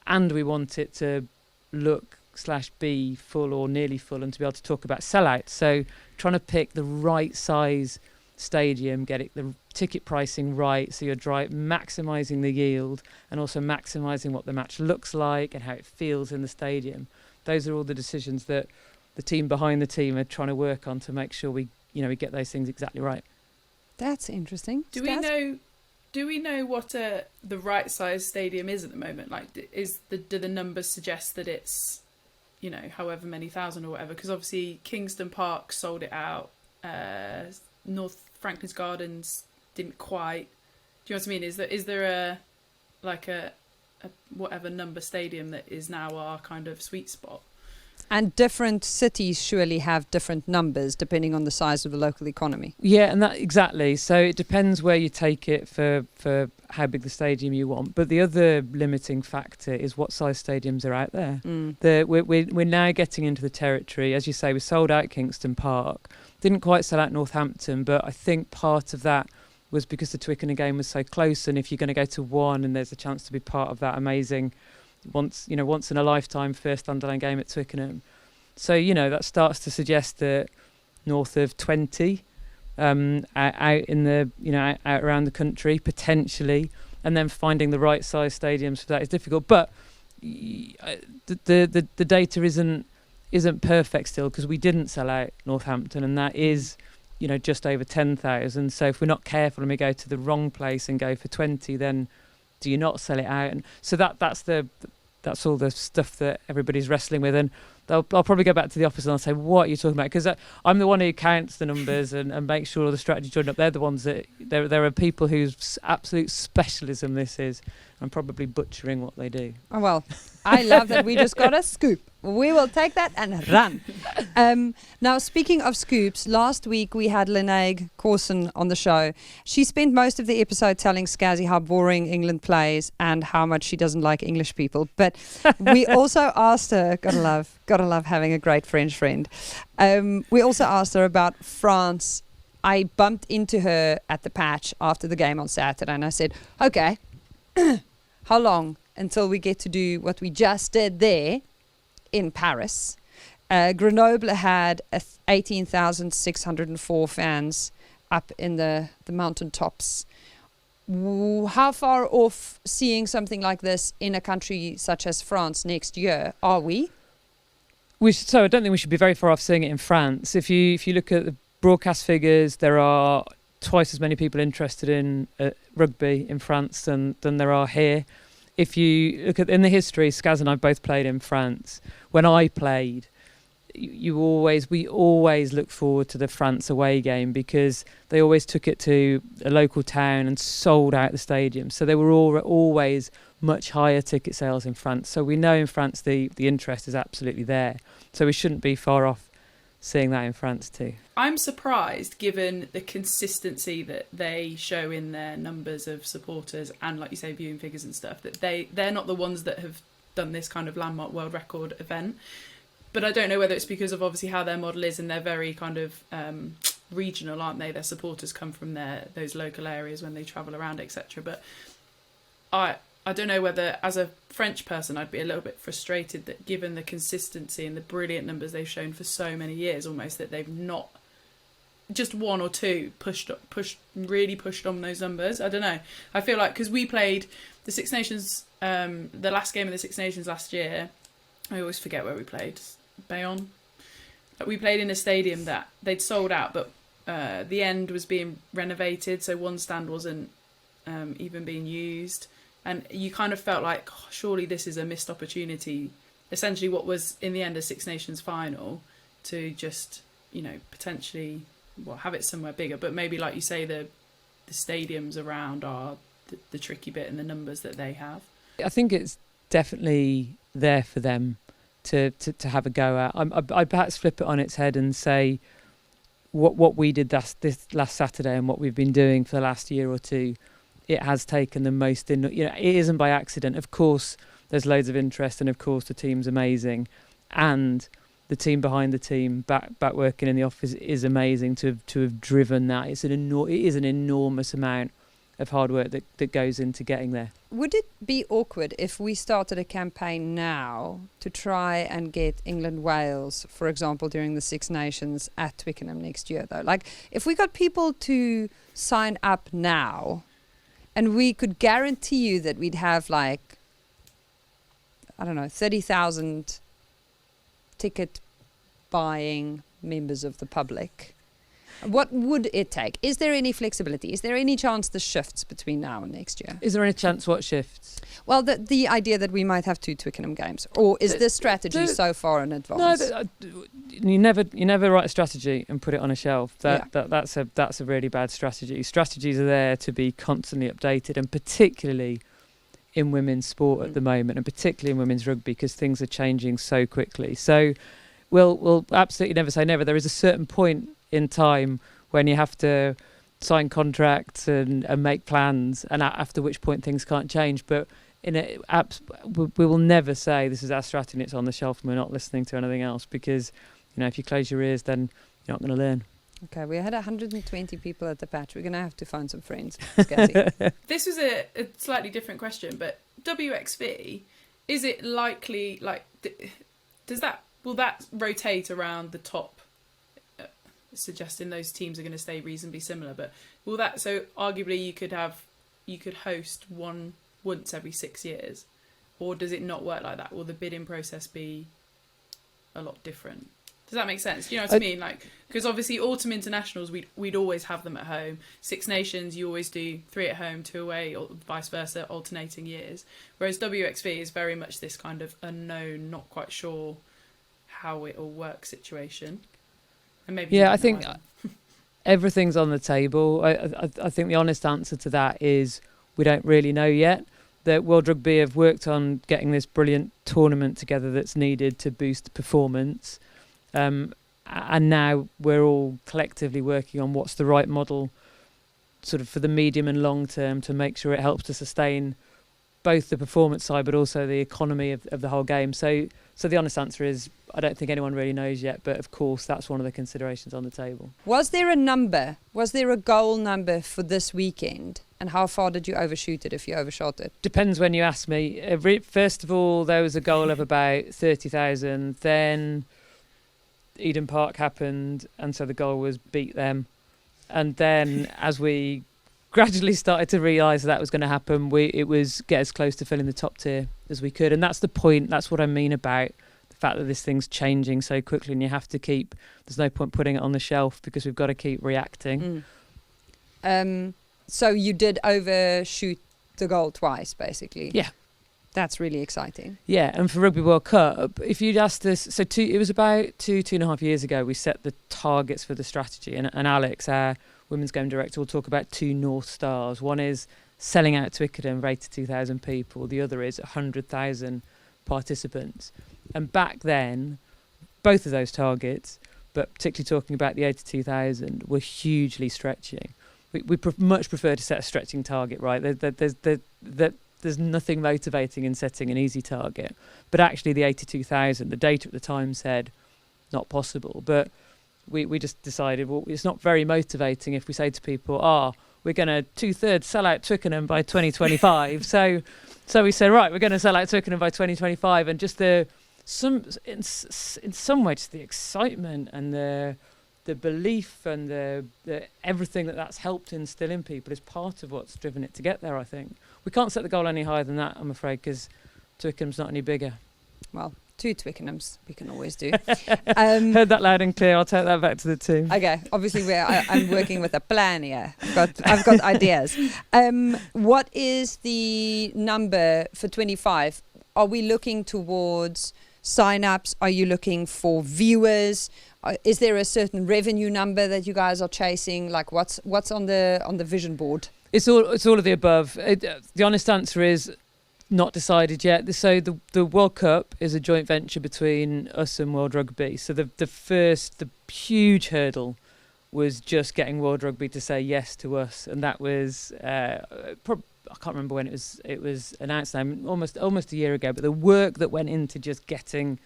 and we want it to look/be full or nearly full, and to be able to talk about sellouts. So trying to pick the right size stadium, get the ticket pricing right, so you're maximising the yield and also maximising what the match looks like and how it feels in the stadium. Those are all the decisions that the team behind the team are trying to work on to make sure we get those things exactly right. That's interesting. Do we know what the right size stadium is at the moment? Like, do the numbers suggest that it's, however many thousand or whatever? Because obviously Kingston Park sold it out. North Franklin's Gardens didn't quite. Do you know what I mean? Is there a whatever number stadium that is now our kind of sweet spot? And different cities surely have different numbers depending on the size of the local economy. Yeah, and that exactly. So it depends where you take it for how big the stadium you want. But the other limiting factor is what size stadiums are out there. We're now getting into the territory, as you say, we sold out Kingston Park. Didn't quite sell out Northampton, but I think part of that was because the Twickenham game was so close. And if you're going to go to one and there's a chance to be part of that amazing once in a lifetime first underline game at Twickenham. So, that starts to suggest that north of 20 out in the out around the country potentially, and then finding the right size stadiums for that is difficult. But the data isn't perfect still, because we didn't sell out Northampton, and that is just over 10,000. So if we're not careful and we go to the wrong place and go for 20, then do you not sell it out? And so that's all the stuff that everybody's wrestling with. And I'll probably go back to the office and I'll say, what are you talking about? Because I'm the one who counts the numbers and makes sure all the strategy joined up. They're the ones that there are people whose absolute specialism this is. I'm probably butchering what they do. Oh, well, I love that we just got a scoop. We will take that and run. Now, speaking of scoops, last week we had Linnea Corson on the show. She spent most of the episode telling Scazzy how boring England plays and how much she doesn't like English people. But we also asked her, gotta love having a great French friend. We also asked her about France. I bumped into her at the patch after the game on Saturday, and I said, okay, how long until we get to do what we just did there in Paris? Grenoble had 18,604 fans up in the mountain tops. How far off seeing something like this in a country such as France next year are we? So I don't think we should be very far off seeing it in France. If you look at the broadcast figures, there are twice as many people interested in rugby in France than there are here. If you look at in the history, Scaz and I both played in France. When I played, we always look forward to the France away game, because they always took it to a local town and sold out the stadium. So they were always much higher ticket sales in France. So we know in France the interest is absolutely there. So we shouldn't be far off seeing that in France too. I'm surprised, given the consistency that they show in their numbers of supporters and, like you say, viewing figures and stuff, that they're not the ones that have done this kind of landmark world record event. But I don't know whether it's because of obviously how their model is, and they're very kind of regional, aren't they? Their supporters come from those local areas when they travel around, etc. But I don't know whether, as a French person, I'd be a little bit frustrated that, given the consistency and the brilliant numbers they've shown for so many years, almost, that they've not just one or two pushed on those numbers. I don't know. I feel like, because we played the Six Nations, the last game of the Six Nations last year. I always forget where we played. Bayonne. But we played in a stadium that they'd sold out, but the end was being renovated, so one stand wasn't even being used. And you kind of felt like, oh, surely this is a missed opportunity. Essentially what was, in the end, a Six Nations final, to just, potentially, have it somewhere bigger. But maybe, like you say, the stadiums around are the tricky bit, and the numbers that they have. I think it's definitely there for them to have a go at. I'd perhaps flip it on its head and say what we did this last Saturday and what we've been doing for the last year or two, it has taken the most in. It isn't by accident. Of course, there's loads of interest, and of course the team's amazing, and the team behind the team back working in the office is amazing to have driven that. It is an enormous amount of hard work that goes into getting there. Would it be awkward if we started a campaign now to try and get England-Wales, for example, during the Six Nations at Twickenham next year, though? Like, if we got people to sign up now, and we could guarantee you that we'd have, 30,000 ticket buying members of the public. What would it take? Is there any flexibility? Is there any chance this shifts between now and next year? Is there any chance what shifts? Well, the idea that we might have 2 Twickenham games, or is this strategy so far in advance? No, you never write a strategy and put it on a shelf. That's a really bad strategy. Strategies are there to be constantly updated, and particularly in women's sport at the moment, and particularly in women's rugby, because things are changing so quickly. So we'll absolutely never say never. There is a certain point in time when you have to sign contracts and make plans, and after which point things can't change. But we will never say this is our strategy and it's on the shelf and we're not listening to anything else, because if you close your ears, then you're not going to learn. Okay, we had 120 people at the patch. We're going to have to find some friends. This was a slightly different question, but WXV, is it likely, will that rotate around the top suggesting those teams are going to stay reasonably similar. But will that, so arguably you could host one once every 6 years, or does it not work like that? Will the bidding process be a lot different? Does that make sense? Do you know what I mean? Like, because obviously autumn internationals, we'd always have them at home. Six Nations, you always do 3 at home, 2 away, or vice versa, alternating years. Whereas WXV is very much this kind of unknown, not quite sure how it all works situation. And maybe I think everything's on the table. I think the honest answer to that is we don't really know yet. That World Rugby have worked on getting this brilliant tournament together that's needed to boost performance. And now we're all collectively working on what's the right model sort of for the medium and long term to make sure it helps to sustain both the performance side but also the economy of the whole game. So the honest answer is I don't think anyone really knows yet, but of course that's one of the considerations on the table. Was there a number? Was there a goal number for this weekend? And how far did you overshoot it if you overshot it? Depends when you ask me. First of all, there was a goal of about 30,000. Then Eden Park happened, and so the goal was beat them. And then as we gradually started to realise that was going to happen, it was get as close to filling the top tier as we could. And that's the point. That's what I mean about the fact that this thing's changing so quickly, and you have to keep. There's no point putting it on the shelf because we've got to keep reacting. So you did overshoot the goal twice, basically. Yeah. That's really exciting. Yeah, and for Rugby World Cup, if you'd asked us, it was about 2.5 years ago, we set the targets for the strategy. And Alex, our women's game director, will talk about 2 North Stars. One is selling out Twickenham for 82,000 people. The other is 100,000 participants. And back then, both of those targets, but particularly talking about the 82,000, were hugely stretching. We much prefer to set a stretching target, right? There's nothing motivating in setting an easy target. But actually the 82,000, the data at the time said not possible. But we just decided, well, it's not very motivating if we say to people, we're going to 2/3 sell out Twickenham by 2025. so we said, right, we're going to sell out Twickenham by 2025. And just in some ways the excitement and the belief and the everything that's helped instill in people is part of what's driven it to get there, I think. We can't set the goal any higher than that, I'm afraid, because Twickenham's not any bigger. Well, 2 Twickenhams we can always do. Heard that loud and clear. I'll take that back to the team. Okay, obviously I'm working with a plan here. I've got ideas. What is the number for 25? Are we looking towards sign-ups? Are you looking for viewers? Is there a certain revenue number that you guys are chasing? Like what's on the vision board? It's all of the above. The honest answer is not decided yet. So the World Cup is a joint venture between us and World Rugby. So the huge hurdle was just getting World Rugby to say yes to us, and that was I can't remember when it was announced now, almost a year ago. But the work that went into just getting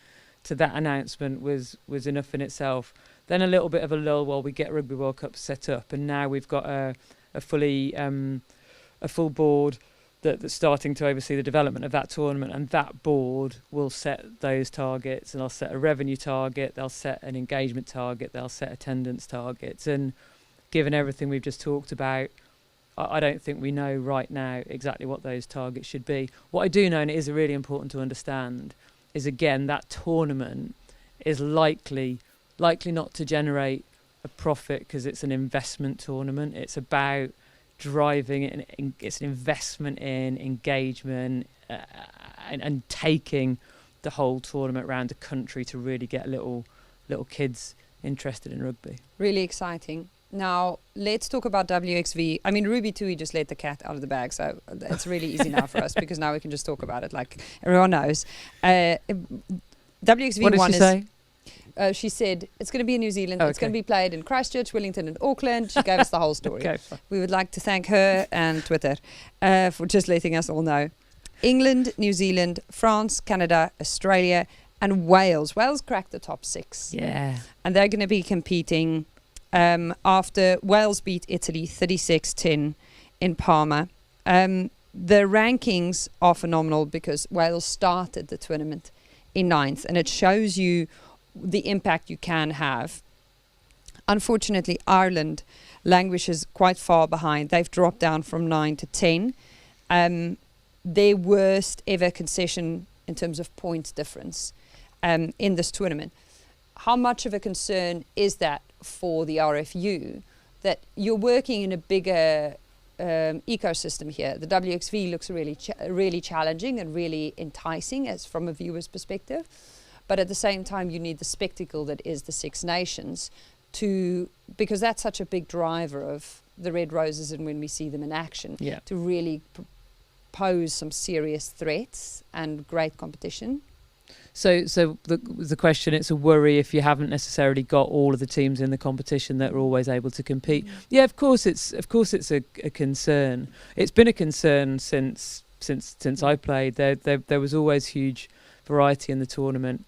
to that announcement was enough in itself. Then a little bit of a lull while we get Rugby World Cup set up, and now we've got a full board that's starting to oversee the development of that tournament, and that board will set those targets, and they'll set a revenue target, they'll set an engagement target, they'll set attendance targets. And given everything we've just talked about, I don't think we know right now exactly what those targets should be. What I do know, and it is really important to understand, is again that tournament is likely not to generate a profit because it's an investment tournament. It's about driving it, and it's an investment in engagement and taking the whole tournament around the country to really get little kids interested in rugby. Really exciting. Now, let's talk about WXV. I mean, Ruby Tui just let the cat out of the bag, so it's really easy now for us because now we can just talk about it like everyone knows. WXV what did one she say? She said it's going to be in New Zealand. Okay. It's going to be played in Christchurch, Wellington and Auckland. She gave us the whole story. Okay. We would like to thank her and Twitter for just letting us all know. England, New Zealand, France, Canada, Australia and Wales. Wales cracked the top 6. Yeah. And they're going to be competing after Wales beat Italy 36-10 in Parma. The rankings are phenomenal because Wales started the tournament in 9th, and it shows you the impact you can have Unfortunately, Ireland languishes quite far behind. They've dropped down from 9 to 10. Their worst ever concession in terms of points difference in this tournament. How much of a concern is that for the RFU, that you're working in a bigger ecosystem here? The WXV looks really challenging and really enticing as from a viewer's perspective, but at the same time you need the spectacle that is the Six Nations because that's such a big driver of the Red Roses and when we see them in action, to really pose some serious threats and great competition. So the question, it's a worry if you haven't necessarily got all of the teams in the competition that are always able to compete. Yeah, of course it's a concern. It's been a concern since I played. There was always huge variety in the tournament.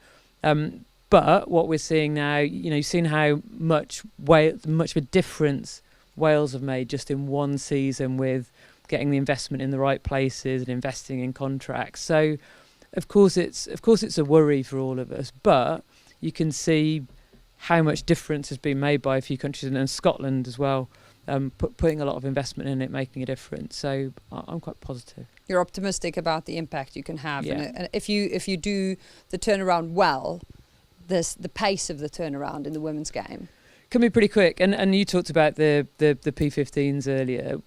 But what we're seeing now, you've seen how much of a difference Wales have made just in one season with getting the investment in the right places and investing in contracts. So, of course it's a worry for all of us. But you can see how much difference has been made by a few countries and Scotland as well, putting a lot of investment in it, making a difference. So I'm quite positive. You're optimistic about the impact you can have, Yeah. and if you do the turnaround well, the pace of the turnaround in the women's game Can be pretty quick. And you talked about the P15s earlier.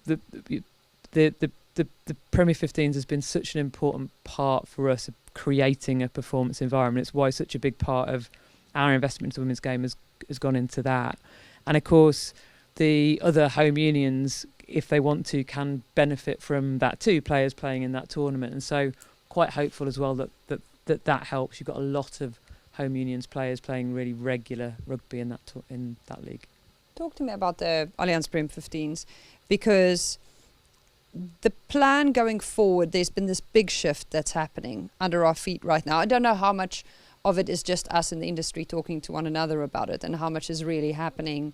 The Premier 15s has been such an important part for us of creating a performance environment. It's why such a big part of our investment into the women's game has gone into that. And of course, the other home unions, if they want to, can benefit from that too, players playing in that tournament. And so quite hopeful as well that helps. You've got a lot of home unions players playing really regular rugby in that league. Talk to me about the Allianz Prem 15s, because the plan going forward, there's been this big shift that's happening under our feet right now. I don't know how much of it is just us in the industry talking to one another about it and how much is really happening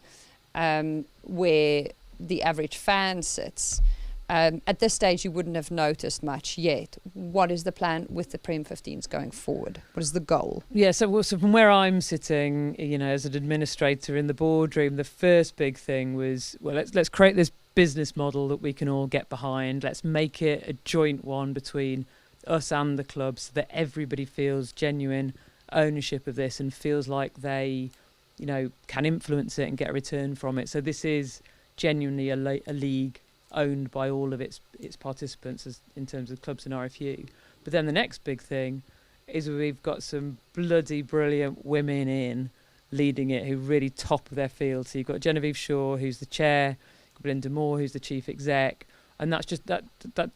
where the average fan sits. At this stage, you wouldn't have noticed much yet. What is the plan with the Prem 15s going forward? What is the goal? Yeah, so from where I'm sitting, as an administrator in the boardroom, the first big thing was, well, let's create this business model that we can all get behind. Let's make it a joint one between us and the club so that everybody feels genuine ownership of this and feels like they, can influence it and get a return from it. So this is genuinely a league owned by all of its participants in terms of clubs and RFU. But then the next big thing is we've got some bloody brilliant women in leading it who really top of their field. So you've got Genevieve Shaw, who's the chair, Belinda Moore, who's the chief exec, and that's just that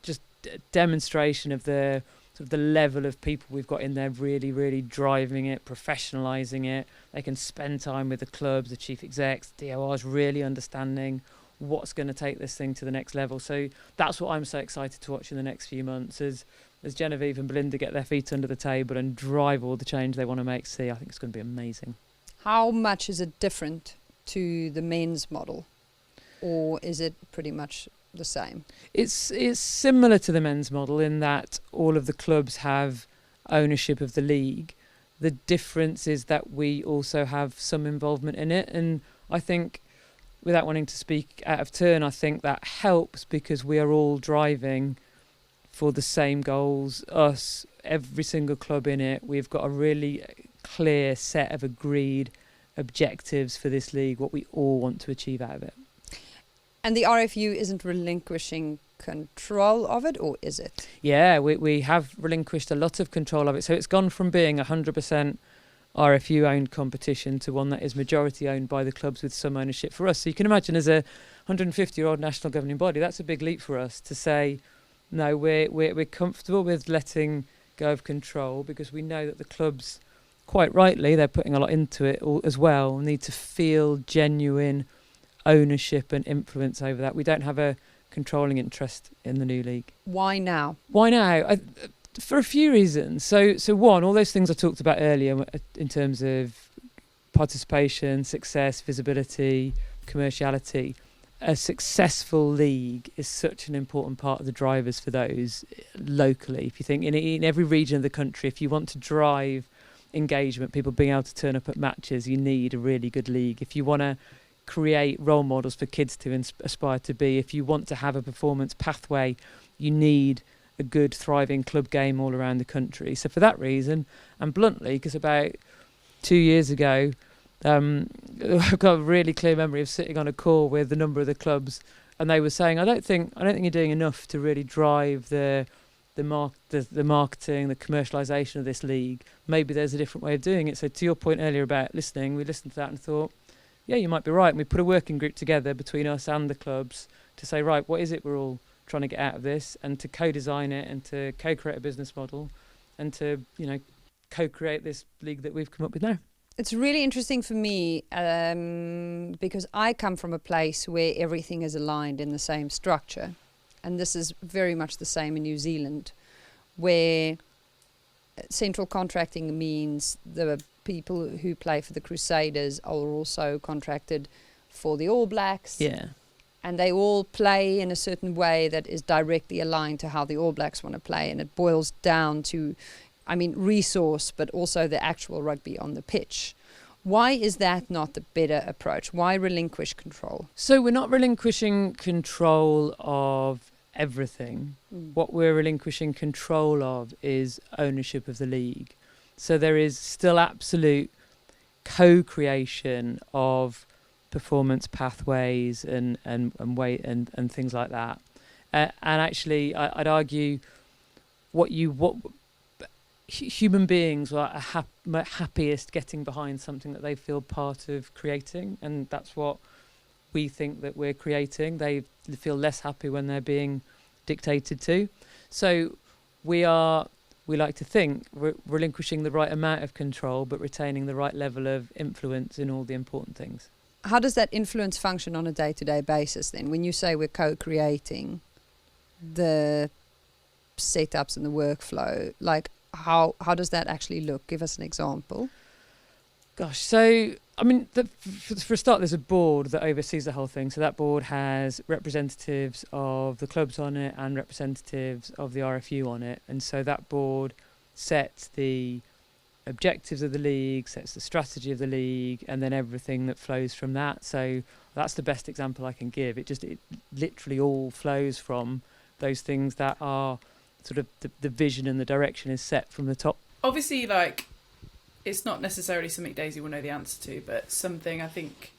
just demonstration of the sort of the level of people we've got in there, really, really driving it, professionalising it. They can spend time with the clubs, the chief execs, DORs, really understanding what's going to take this thing to the next level. So that's what I'm so excited to watch in the next few months as Genevieve and Belinda get their feet under the table and drive all the change they want to make. I think it's going to be amazing. How much is it different to the men's model, or is it pretty much the same? It's similar to the men's model in that all of the clubs have ownership of the league. The difference is that we also have some involvement in it, and I think, without wanting to speak out of turn, I think that helps because we are all driving for the same goals. Us, every single club in it, we've got a really clear set of agreed objectives for this league, what we all want to achieve out of it. And the RFU isn't relinquishing control of it, or is it? Yeah, we have relinquished a lot of control of it. So it's gone from being 100% RFU-owned competition to one that is majority owned by the clubs with some ownership for us. So you can imagine, as a 150-year-old national governing body, that's a big leap for us to say, no, we're comfortable with letting go of control because we know that the clubs, quite rightly, they're putting a lot into it as well, need to feel genuine ownership and influence over that. We don't have a controlling interest in the new league. Why now? For a few reasons. So one, all those things I talked about earlier in terms of participation, success, visibility, commerciality. A successful league is such an important part of the drivers for those locally. If you think in every region of the country, if you want to drive engagement, people being able to turn up at matches, you need a really good league. If you want to create role models for kids to aspire to be. If you want to have a performance pathway, you need a good, thriving club game all around the country. So for that reason, and bluntly, because about 2 years ago, I've got a really clear memory of sitting on a call with a number of the clubs, and they were saying, I don't think you're doing enough to really drive the marketing, the commercialisation of this league. Maybe there's a different way of doing it. So to your point earlier about listening, we listened to that and thought, yeah, you might be right. And we put a working group together between us and the clubs to say, right, what is it we're all trying to get out of this, and to co-design it and to co-create a business model and to, co-create this league that we've come up with now. It's really interesting for me because I come from a place where everything is aligned in the same structure. And this is very much the same in New Zealand, where central contracting means the people who play for the Crusaders are also contracted for the All Blacks. Yeah. And they all play in a certain way that is directly aligned to how the All Blacks want to play. And it boils down to, resource, but also the actual rugby on the pitch. Why is that not the better approach? Why relinquish control? So we're not relinquishing control of everything. What we're relinquishing control of is ownership of the league. So there is still absolute co-creation of performance pathways and weight and things like that. And actually, I'd argue what human beings are happiest getting behind something that they feel part of creating, and that's what we think that we're creating. They feel less happy when they're being dictated to. So we like to think we're relinquishing the right amount of control but retaining the right level of influence in all the important things. How does that influence function on a day-to-day basis then? When you say we're co-creating the setups and the workflow, like how does that actually look? Give us an example. Gosh, so for a start, there's a board that oversees the whole thing. So that board has representatives of the clubs on it and representatives of the RFU on it. And so that board sets the objectives of the league, sets the strategy of the league, and then everything that flows from that. So that's the best example I can give. It literally all flows from those things that are sort of the vision and the direction is set from the top. Obviously, it's not necessarily something Daisy will know the answer to, but something I think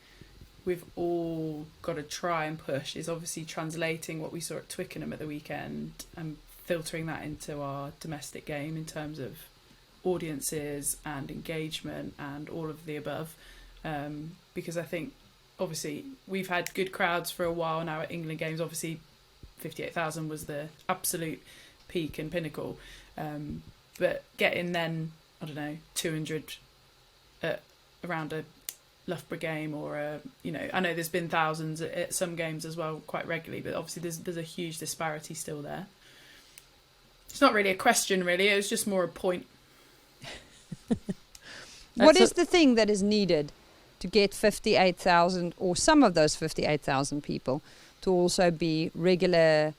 we've all got to try and push is obviously translating what we saw at Twickenham at the weekend and filtering that into our domestic game in terms of audiences and engagement and all of the above. Because I think, obviously, we've had good crowds for a while now at England games. Obviously, 58,000 was the absolute peak and pinnacle. But getting then, 200 around a Loughborough game or I know there's been thousands at some games as well quite regularly, but obviously there's a huge disparity still there. It's not really a question, really. It was just more a point. What is the thing that is needed to get 58,000 or some of those 58,000 people to also be regular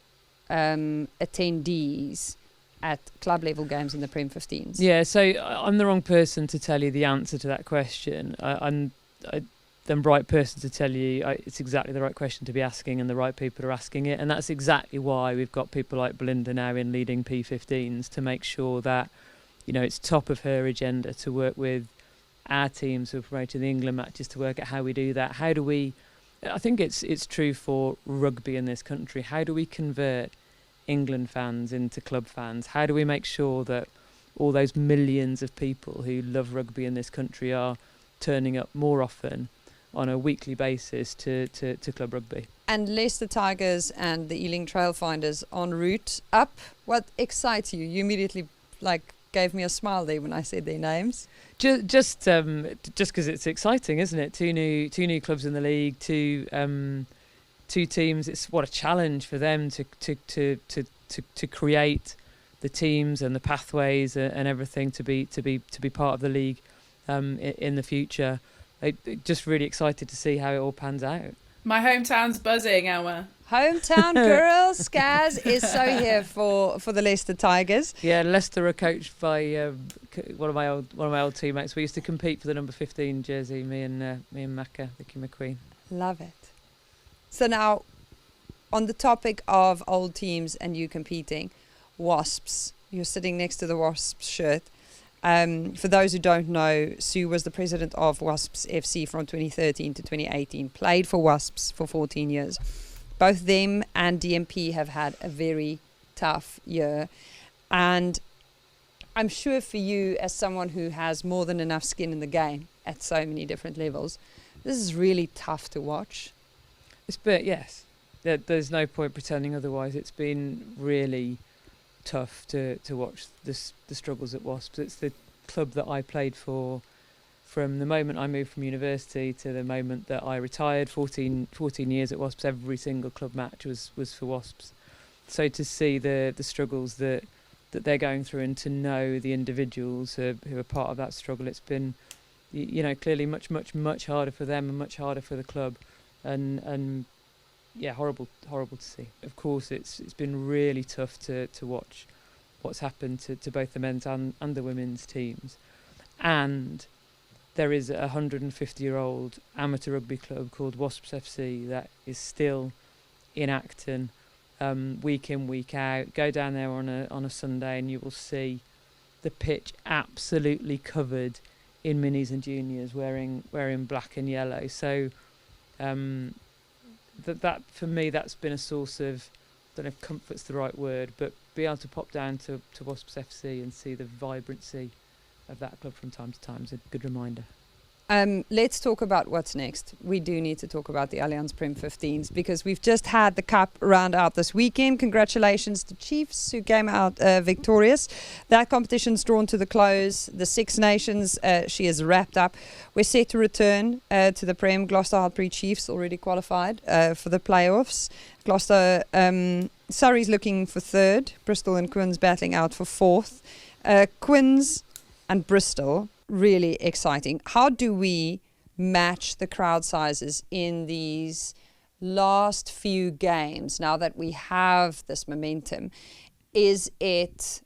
attendees at club level games in the Prem 15s? Yeah, so I'm the wrong person to tell you the answer to that question. I'm the right person to tell you it's exactly the right question to be asking, and the right people are asking it. And that's exactly why we've got people like Belinda now in leading P15s to make sure that, it's top of her agenda to work with our teams who are promoting the England matches to work at how we do that. How do we, I think it's true for rugby in this country, how do we convert England fans into club fans? How do we make sure that all those millions of people who love rugby in this country are turning up more often on a weekly basis to club rugby? And Leicester Tigers and the Ealing Trailfinders en route up. What excites you? You immediately gave me a smile there when I said their names. Just because it's exciting, isn't it? Two new clubs in the league, two teams. It's what a challenge for them to create the teams and the pathways and everything to be part of the league in the future. Just really excited to see how it all pans out. My hometown's buzzing, Elma. Hometown girls, Scaz is so here for the Leicester Tigers. Yeah, Leicester are coached by one of my old teammates. We used to compete for the number 15 jersey, me and Macca, Vicky McQueen. Love it. So now, on the topic of old teams and you competing, Wasps. You're sitting next to the Wasps shirt. For those who don't know, Sue was the president of Wasps FC from 2013 to 2018. Played for Wasps for 14 years. Both them and DMP have had a very tough year. And I'm sure for you, as someone who has more than enough skin in the game at so many different levels, this is really tough to watch. Yes. There's no point pretending otherwise. It's been really tough to watch the struggles at Wasps. It's the club that I played for from the moment I moved from university to the moment that I retired. 14 years at Wasps. Every single club match was for Wasps. So to see the struggles that they're going through and to know the individuals who are part of that struggle, it's been, clearly much harder for them and much harder for the club, and yeah, horrible to see. Of course, it's been really tough to watch what's happened to both the men's and the women's teams. And there is a 150-year-old amateur rugby club called Wasps FC that is still in Acton, week in, week out. Go down there on a Sunday and you will see the pitch absolutely covered in minis and juniors wearing black and yellow. So that for me, that's been a source of, I don't know if comfort's the right word, but be able to pop down to Wasps FC and see the vibrancy of that club from time to time is a good reminder. Let's talk about what's next. We do need to talk about the Allianz Prem 15s because we've just had the cup round out this weekend. Congratulations to Chiefs who came out victorious. That competition's drawn to the close. The Six Nations, she is wrapped up. We're set to return to the Prem. Gloucester Hartpury Chiefs already qualified for the playoffs. Gloucester, Surrey's looking for third. Bristol and Quins battling out for fourth. Quins and Bristol, really exciting. How do we match the crowd sizes in these last few games now that we have this momentum? Is it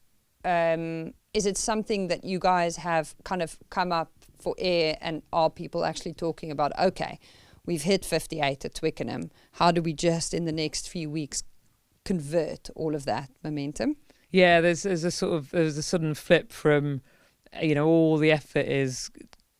something that you guys have kind of come up for air, and are people actually talking about, okay, we've hit 58 at Twickenham, how do we just in the next few weeks convert all of that momentum? Yeah, there's a sudden flip from, all the effort is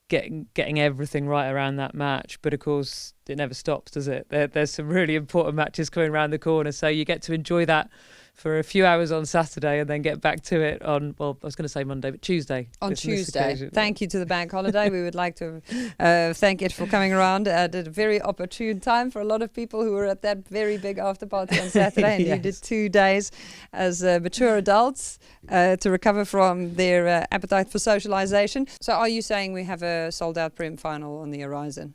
getting everything right around that match, but of course it never stops, does it? There's some really important matches coming around the corner, so you get to enjoy that for a few hours on Saturday and then get back to it on, well, I was going to say Monday, but Tuesday. On Tuesday. Thank you to the bank holiday. We would like to thank it for coming around at a very opportune time for a lot of people who were at that very big after party on Saturday. And Yes. you did 2 days as mature adults to recover from their appetite for socialisation. So are you saying we have a sold-out Prem final on the horizon?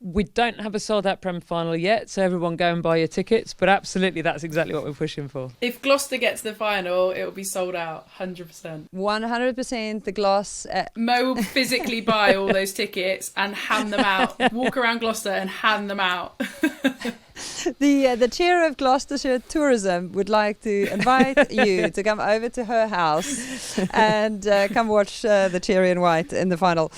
We don't have a sold-out Prem final yet, so everyone go and buy your tickets, but absolutely that's exactly what we're pushing for. If Gloucester gets the final, it will be sold out 100%. 100% the Gloss. Mo will physically buy all those tickets and hand them out. Walk around Gloucester and hand them out. The chair of Gloucestershire Tourism would like to invite you to come over to her house and come watch the Cherry and White in the final.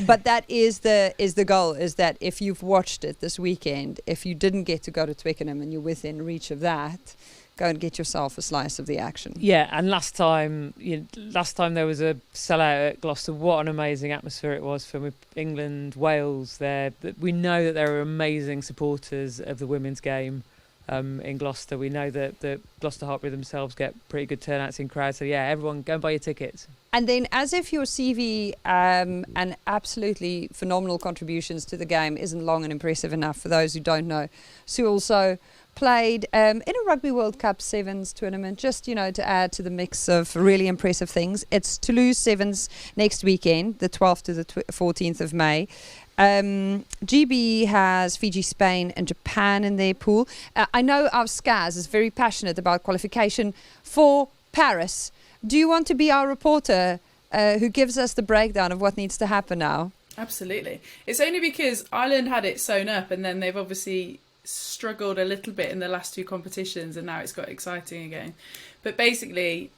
But that is the goal, is that if you've watched it this weekend, if you didn't get to go to Twickenham and you're within reach of that, go and get yourself a slice of the action. Yeah, and last time there was a sellout at Gloucester. What an amazing atmosphere it was for England, Wales there. We know that there are amazing supporters of the women's game in Gloucester. We know that Gloucester Hartpury themselves get pretty good turnouts in crowds. So yeah, everyone go and buy your tickets. And then, as if your CV and absolutely phenomenal contributions to the game isn't long and impressive enough for those who don't know, Sue also played in a Rugby World Cup Sevens tournament, just, to add to the mix of really impressive things. It's Toulouse Sevens next weekend, the 12th to the 14th of May. GB has Fiji, Spain and Japan in their pool. I know our Scaz is very passionate about qualification for Paris. Do you want to be our reporter who gives us the breakdown of what needs to happen now? Absolutely. It's only because Ireland had it sewn up and then they've obviously struggled a little bit in the last two competitions and now it's got exciting again. But basically,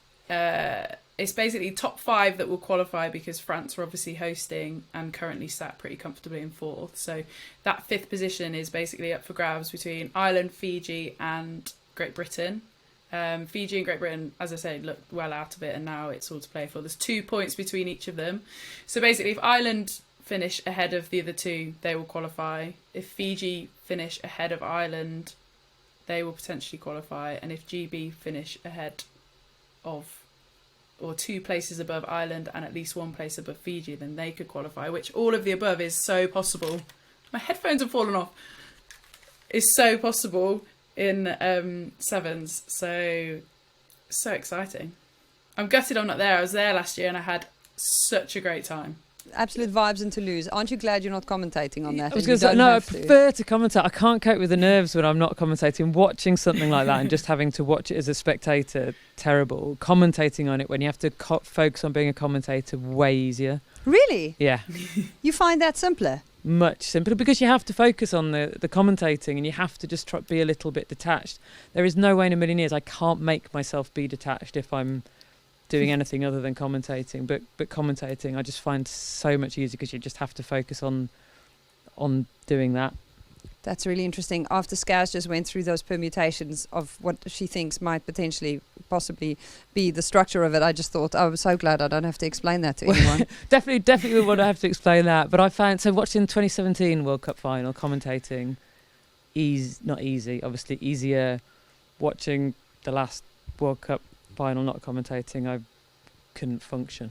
it's basically top 5 that will qualify, because France are obviously hosting and currently sat pretty comfortably in 4th. So that 5th position is basically up for grabs between Ireland, Fiji and Great Britain. Fiji and Great Britain, as I say, looked well out of it, and now it's all to play for. There's 2 points between each of them. So basically, if Ireland finish ahead of the other 2, they will qualify. If Fiji finish ahead of Ireland, they will potentially qualify. And if GB finish ahead of, or 2 places above Ireland and at least 1 place above Fiji, then they could qualify, which all of the above is so possible. My headphones have fallen off. Is so possible in sevens. So exciting. I'm gutted I'm not there. I was there last year and I had such a great time. Absolute vibes in Toulouse. Aren't you glad you're not commentating on that? I was going to say, no, I prefer to commentate. I can't cope with the nerves when I'm not commentating. Watching something like that and just having to watch it as a spectator, terrible. Commentating on it when you have to focus on being a commentator, way easier. Really? Yeah. You find that simpler? Much simpler, because you have to focus on the commentating and you have to just be a little bit detached. There is no way in a million years I can't make myself be detached if I'm doing anything other than commentating, but commentating I just find so much easier, because you just have to focus on doing that. That's really interesting. After Scaz just went through those permutations of what she thinks might possibly be the structure of it, I just thought, I'm so glad I don't have to explain that to anyone. definitely would have to explain that. But I found, so watching 2017 World Cup final, commentating, not easy, obviously easier. Watching the last World Cup final, not commentating, I couldn't function.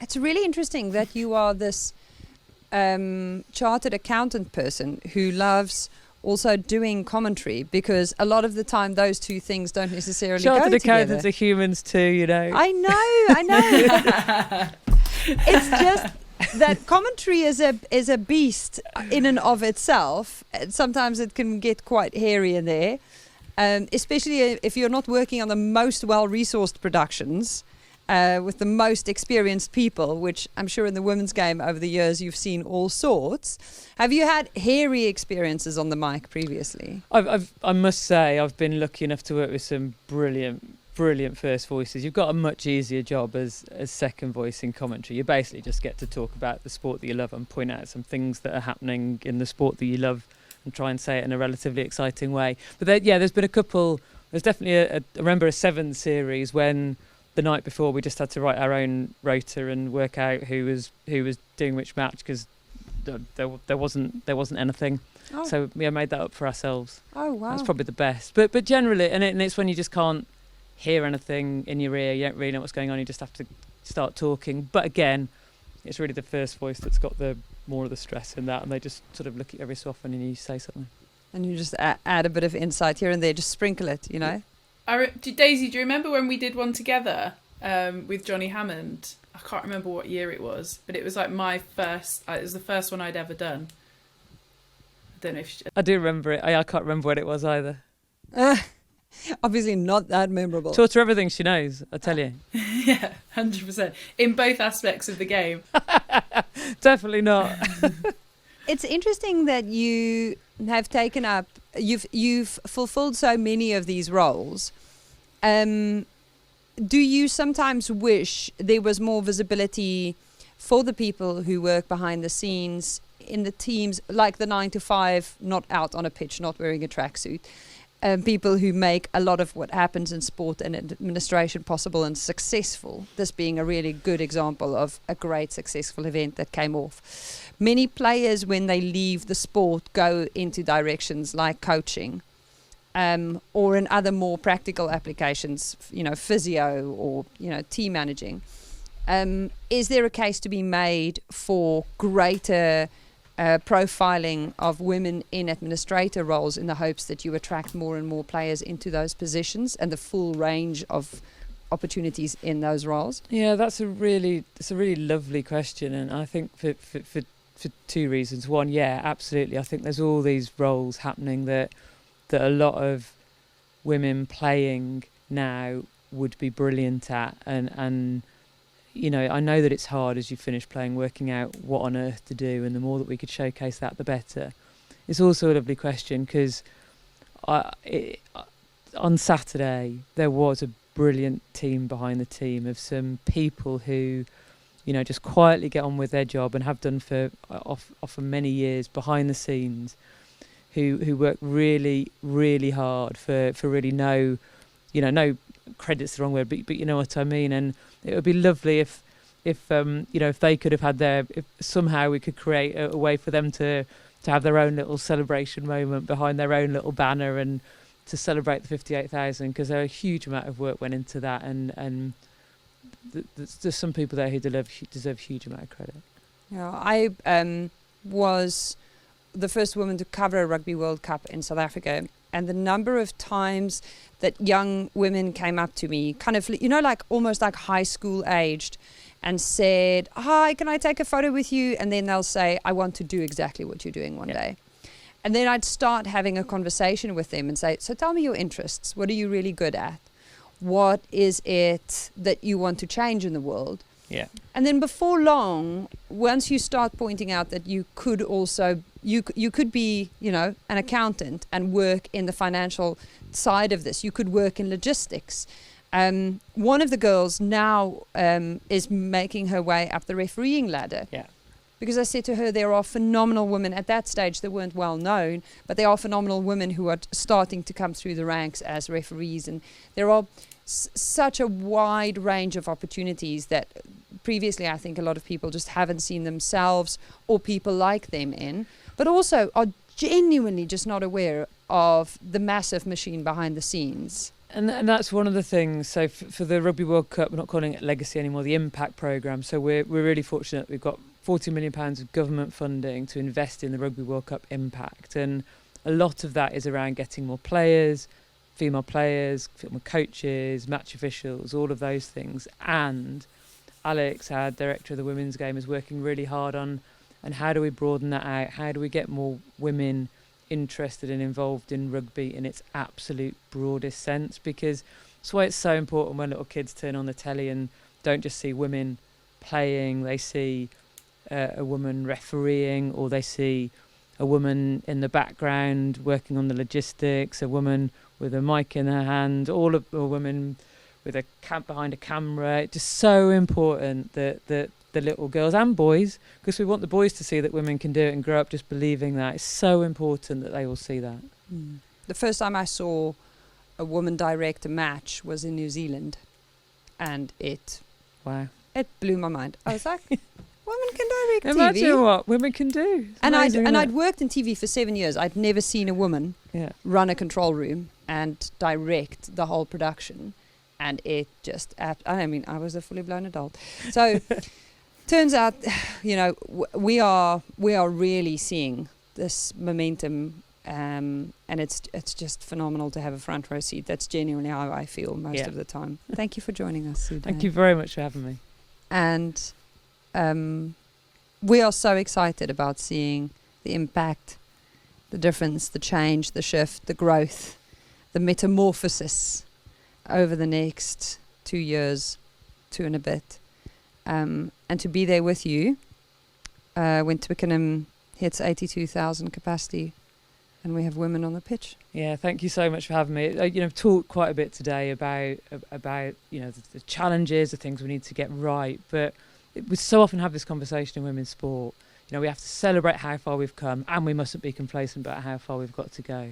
It's really interesting that you are this chartered accountant person who loves also doing commentary, because a lot of the time those 2 things don't necessarily go together. Chartered accountants are humans too, you know. I know. It's just that commentary is a beast in and of itself. Sometimes it can get quite hairy in there. Especially if you're not working on the most well-resourced productions with the most experienced people, which I'm sure in the women's game over the years you've seen all sorts. Have you had hairy experiences on the mic previously? I must say I've been lucky enough to work with some brilliant first voices. You've got a much easier job as second voice in commentary. You basically just get to talk about the sport that you love and point out some things that are happening in the sport that you love, and try and say it in a relatively exciting way. But there's been a couple. There's definitely I remember a 7 series when the night before we just had to write our own rota and work out who was doing which match, because there wasn't anything. Oh. So we made that up for ourselves. Oh wow! That's probably the best. But generally, and it's when you just can't hear anything in your ear. You don't really know what's going on. You just have to start talking. But again, it's really the first voice that's got the more of the stress in that, and they just sort of look at you every so often and you say something. And you just add a bit of insight here and there, just sprinkle it, you know? Daisy, do you remember when we did one together with Johnny Hammond? I can't remember what year it was, but it was like my first, it was the first one I'd ever done. I don't know if I do remember it. I can't remember what it was either. Obviously not that memorable. Taught her everything she knows, I tell you. Yeah, 100%. In both aspects of the game. Definitely not. It's interesting that you have taken up, you've fulfilled so many of these roles. Do you sometimes wish there was more visibility for the people who work behind the scenes in the teams, like the 9 to 5, not out on a pitch, not wearing a tracksuit? People who make a lot of what happens in sport and administration possible and successful. This being a really good example of a great successful event that came off. Many players, when they leave the sport, go into directions like coaching, or in other more practical applications, physio or, team managing. Is there a case to be made for greater profiling of women in administrator roles in the hopes that you attract more and more players into those positions and the full range of opportunities in those roles? Yeah, it's a really lovely question, and I think for 2 reasons. One, yeah, absolutely. I think there's all these roles happening that a lot of women playing now would be brilliant at, and I know that it's hard as you finish playing, working out what on earth to do, and the more that we could showcase that, the better. It's also a lovely question because on Saturday there was a brilliant team behind the team of some people who, you know, just quietly get on with their job and have done for many years behind the scenes, who work really, really hard for really no credit's the wrong word, but you know what I mean. And it would be lovely if they could have had if somehow we could create a way for them to have their own little celebration moment behind their own little banner and to celebrate the 58,000, because there a huge amount of work went into that, and there's some people there who deserve a huge amount of credit. Yeah, I was the first woman to cover a Rugby World Cup in South Africa, and the number of times that young women came up to me, kind of, you know, like almost like high school aged, and said, "Hi, can I take a photo with you?" And then they'll say, "I want to do exactly what you're doing one day." And then I'd start having a conversation with them and say, "So tell me your interests. What are you really good at? What is it that you want to change in the world?" Yeah. And then before long, once you start pointing out that you could also, you could be, you know, an accountant and work in the financial side of this. You could work in logistics. One of the girls now is making her way up the refereeing ladder. Yeah. Because I said to her, there are phenomenal women at that stage that weren't well known, but there are phenomenal women who are starting to come through the ranks as referees. And there are such a wide range of opportunities that previously I think a lot of people just haven't seen themselves or people like them in, but also are genuinely just not aware of the massive machine behind the scenes. And that's one of the things. So for the Rugby World Cup, we're not calling it Legacy anymore, the Impact Programme. So we're really fortunate. We've got £40 million of government funding to invest in the Rugby World Cup impact. And a lot of that is around getting more players, female coaches, match officials, all of those things. And Alex, our director of the women's game, is working really hard on how do we broaden that out? How do we get more women interested and involved in rugby in its absolute broadest sense? Because that's why it's so important when little kids turn on the telly and don't just see women playing, they see a woman refereeing, or they see a woman in the background working on the logistics, a woman with a mic in her hand, a woman with a behind a camera. It's just so important that the little girls and boys, because we want the boys to see that women can do it and grow up just believing that. It's so important that they all see that. The first time I saw a woman direct a match was in New Zealand, and it blew my mind. I was like, women can direct TV. Imagine what women can do. I'd worked in TV for 7 years. I'd never seen a woman run a control room and direct the whole production, and it just, I was a fully blown adult. So turns out, you know, we are really seeing this momentum, and it's just phenomenal to have a front row seat. That's genuinely how I feel most of the time. Thank you for joining us, Sue. Thank you very much for having me. And we are so excited about seeing the impact, the difference, the change, the shift, the growth, the metamorphosis over the next 2 years, 2 and a bit. And to be there with you when Twickenham hits 82,000 capacity and we have women on the pitch. Yeah, thank you so much for having me. I've talked quite a bit today about the challenges, the things we need to get right, but we so often have this conversation in women's sport. You know, we have to celebrate how far we've come, and we mustn't be complacent about how far we've got to go.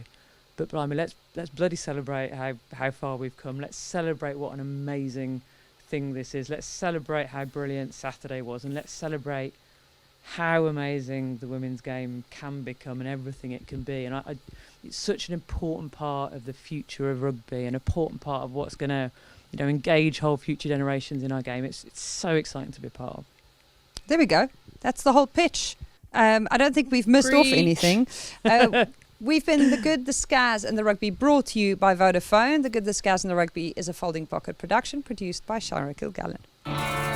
But blimey, let's bloody celebrate how far we've come. Let's celebrate what an amazing thing this is. Let's celebrate how brilliant Saturday was, and let's celebrate how amazing the women's game can become and everything it can be. And it's such an important part of the future of rugby, an important part of what's going to, engage whole future generations in our game. It's so exciting to be a part of. There we go. That's the whole pitch. I don't think we've missed off anything. We've been The Good, the Scaz and the Rugby, brought to you by Vodafone. The Good, the Scaz and the Rugby is a Folding Pocket production produced by Shara Kilgallen.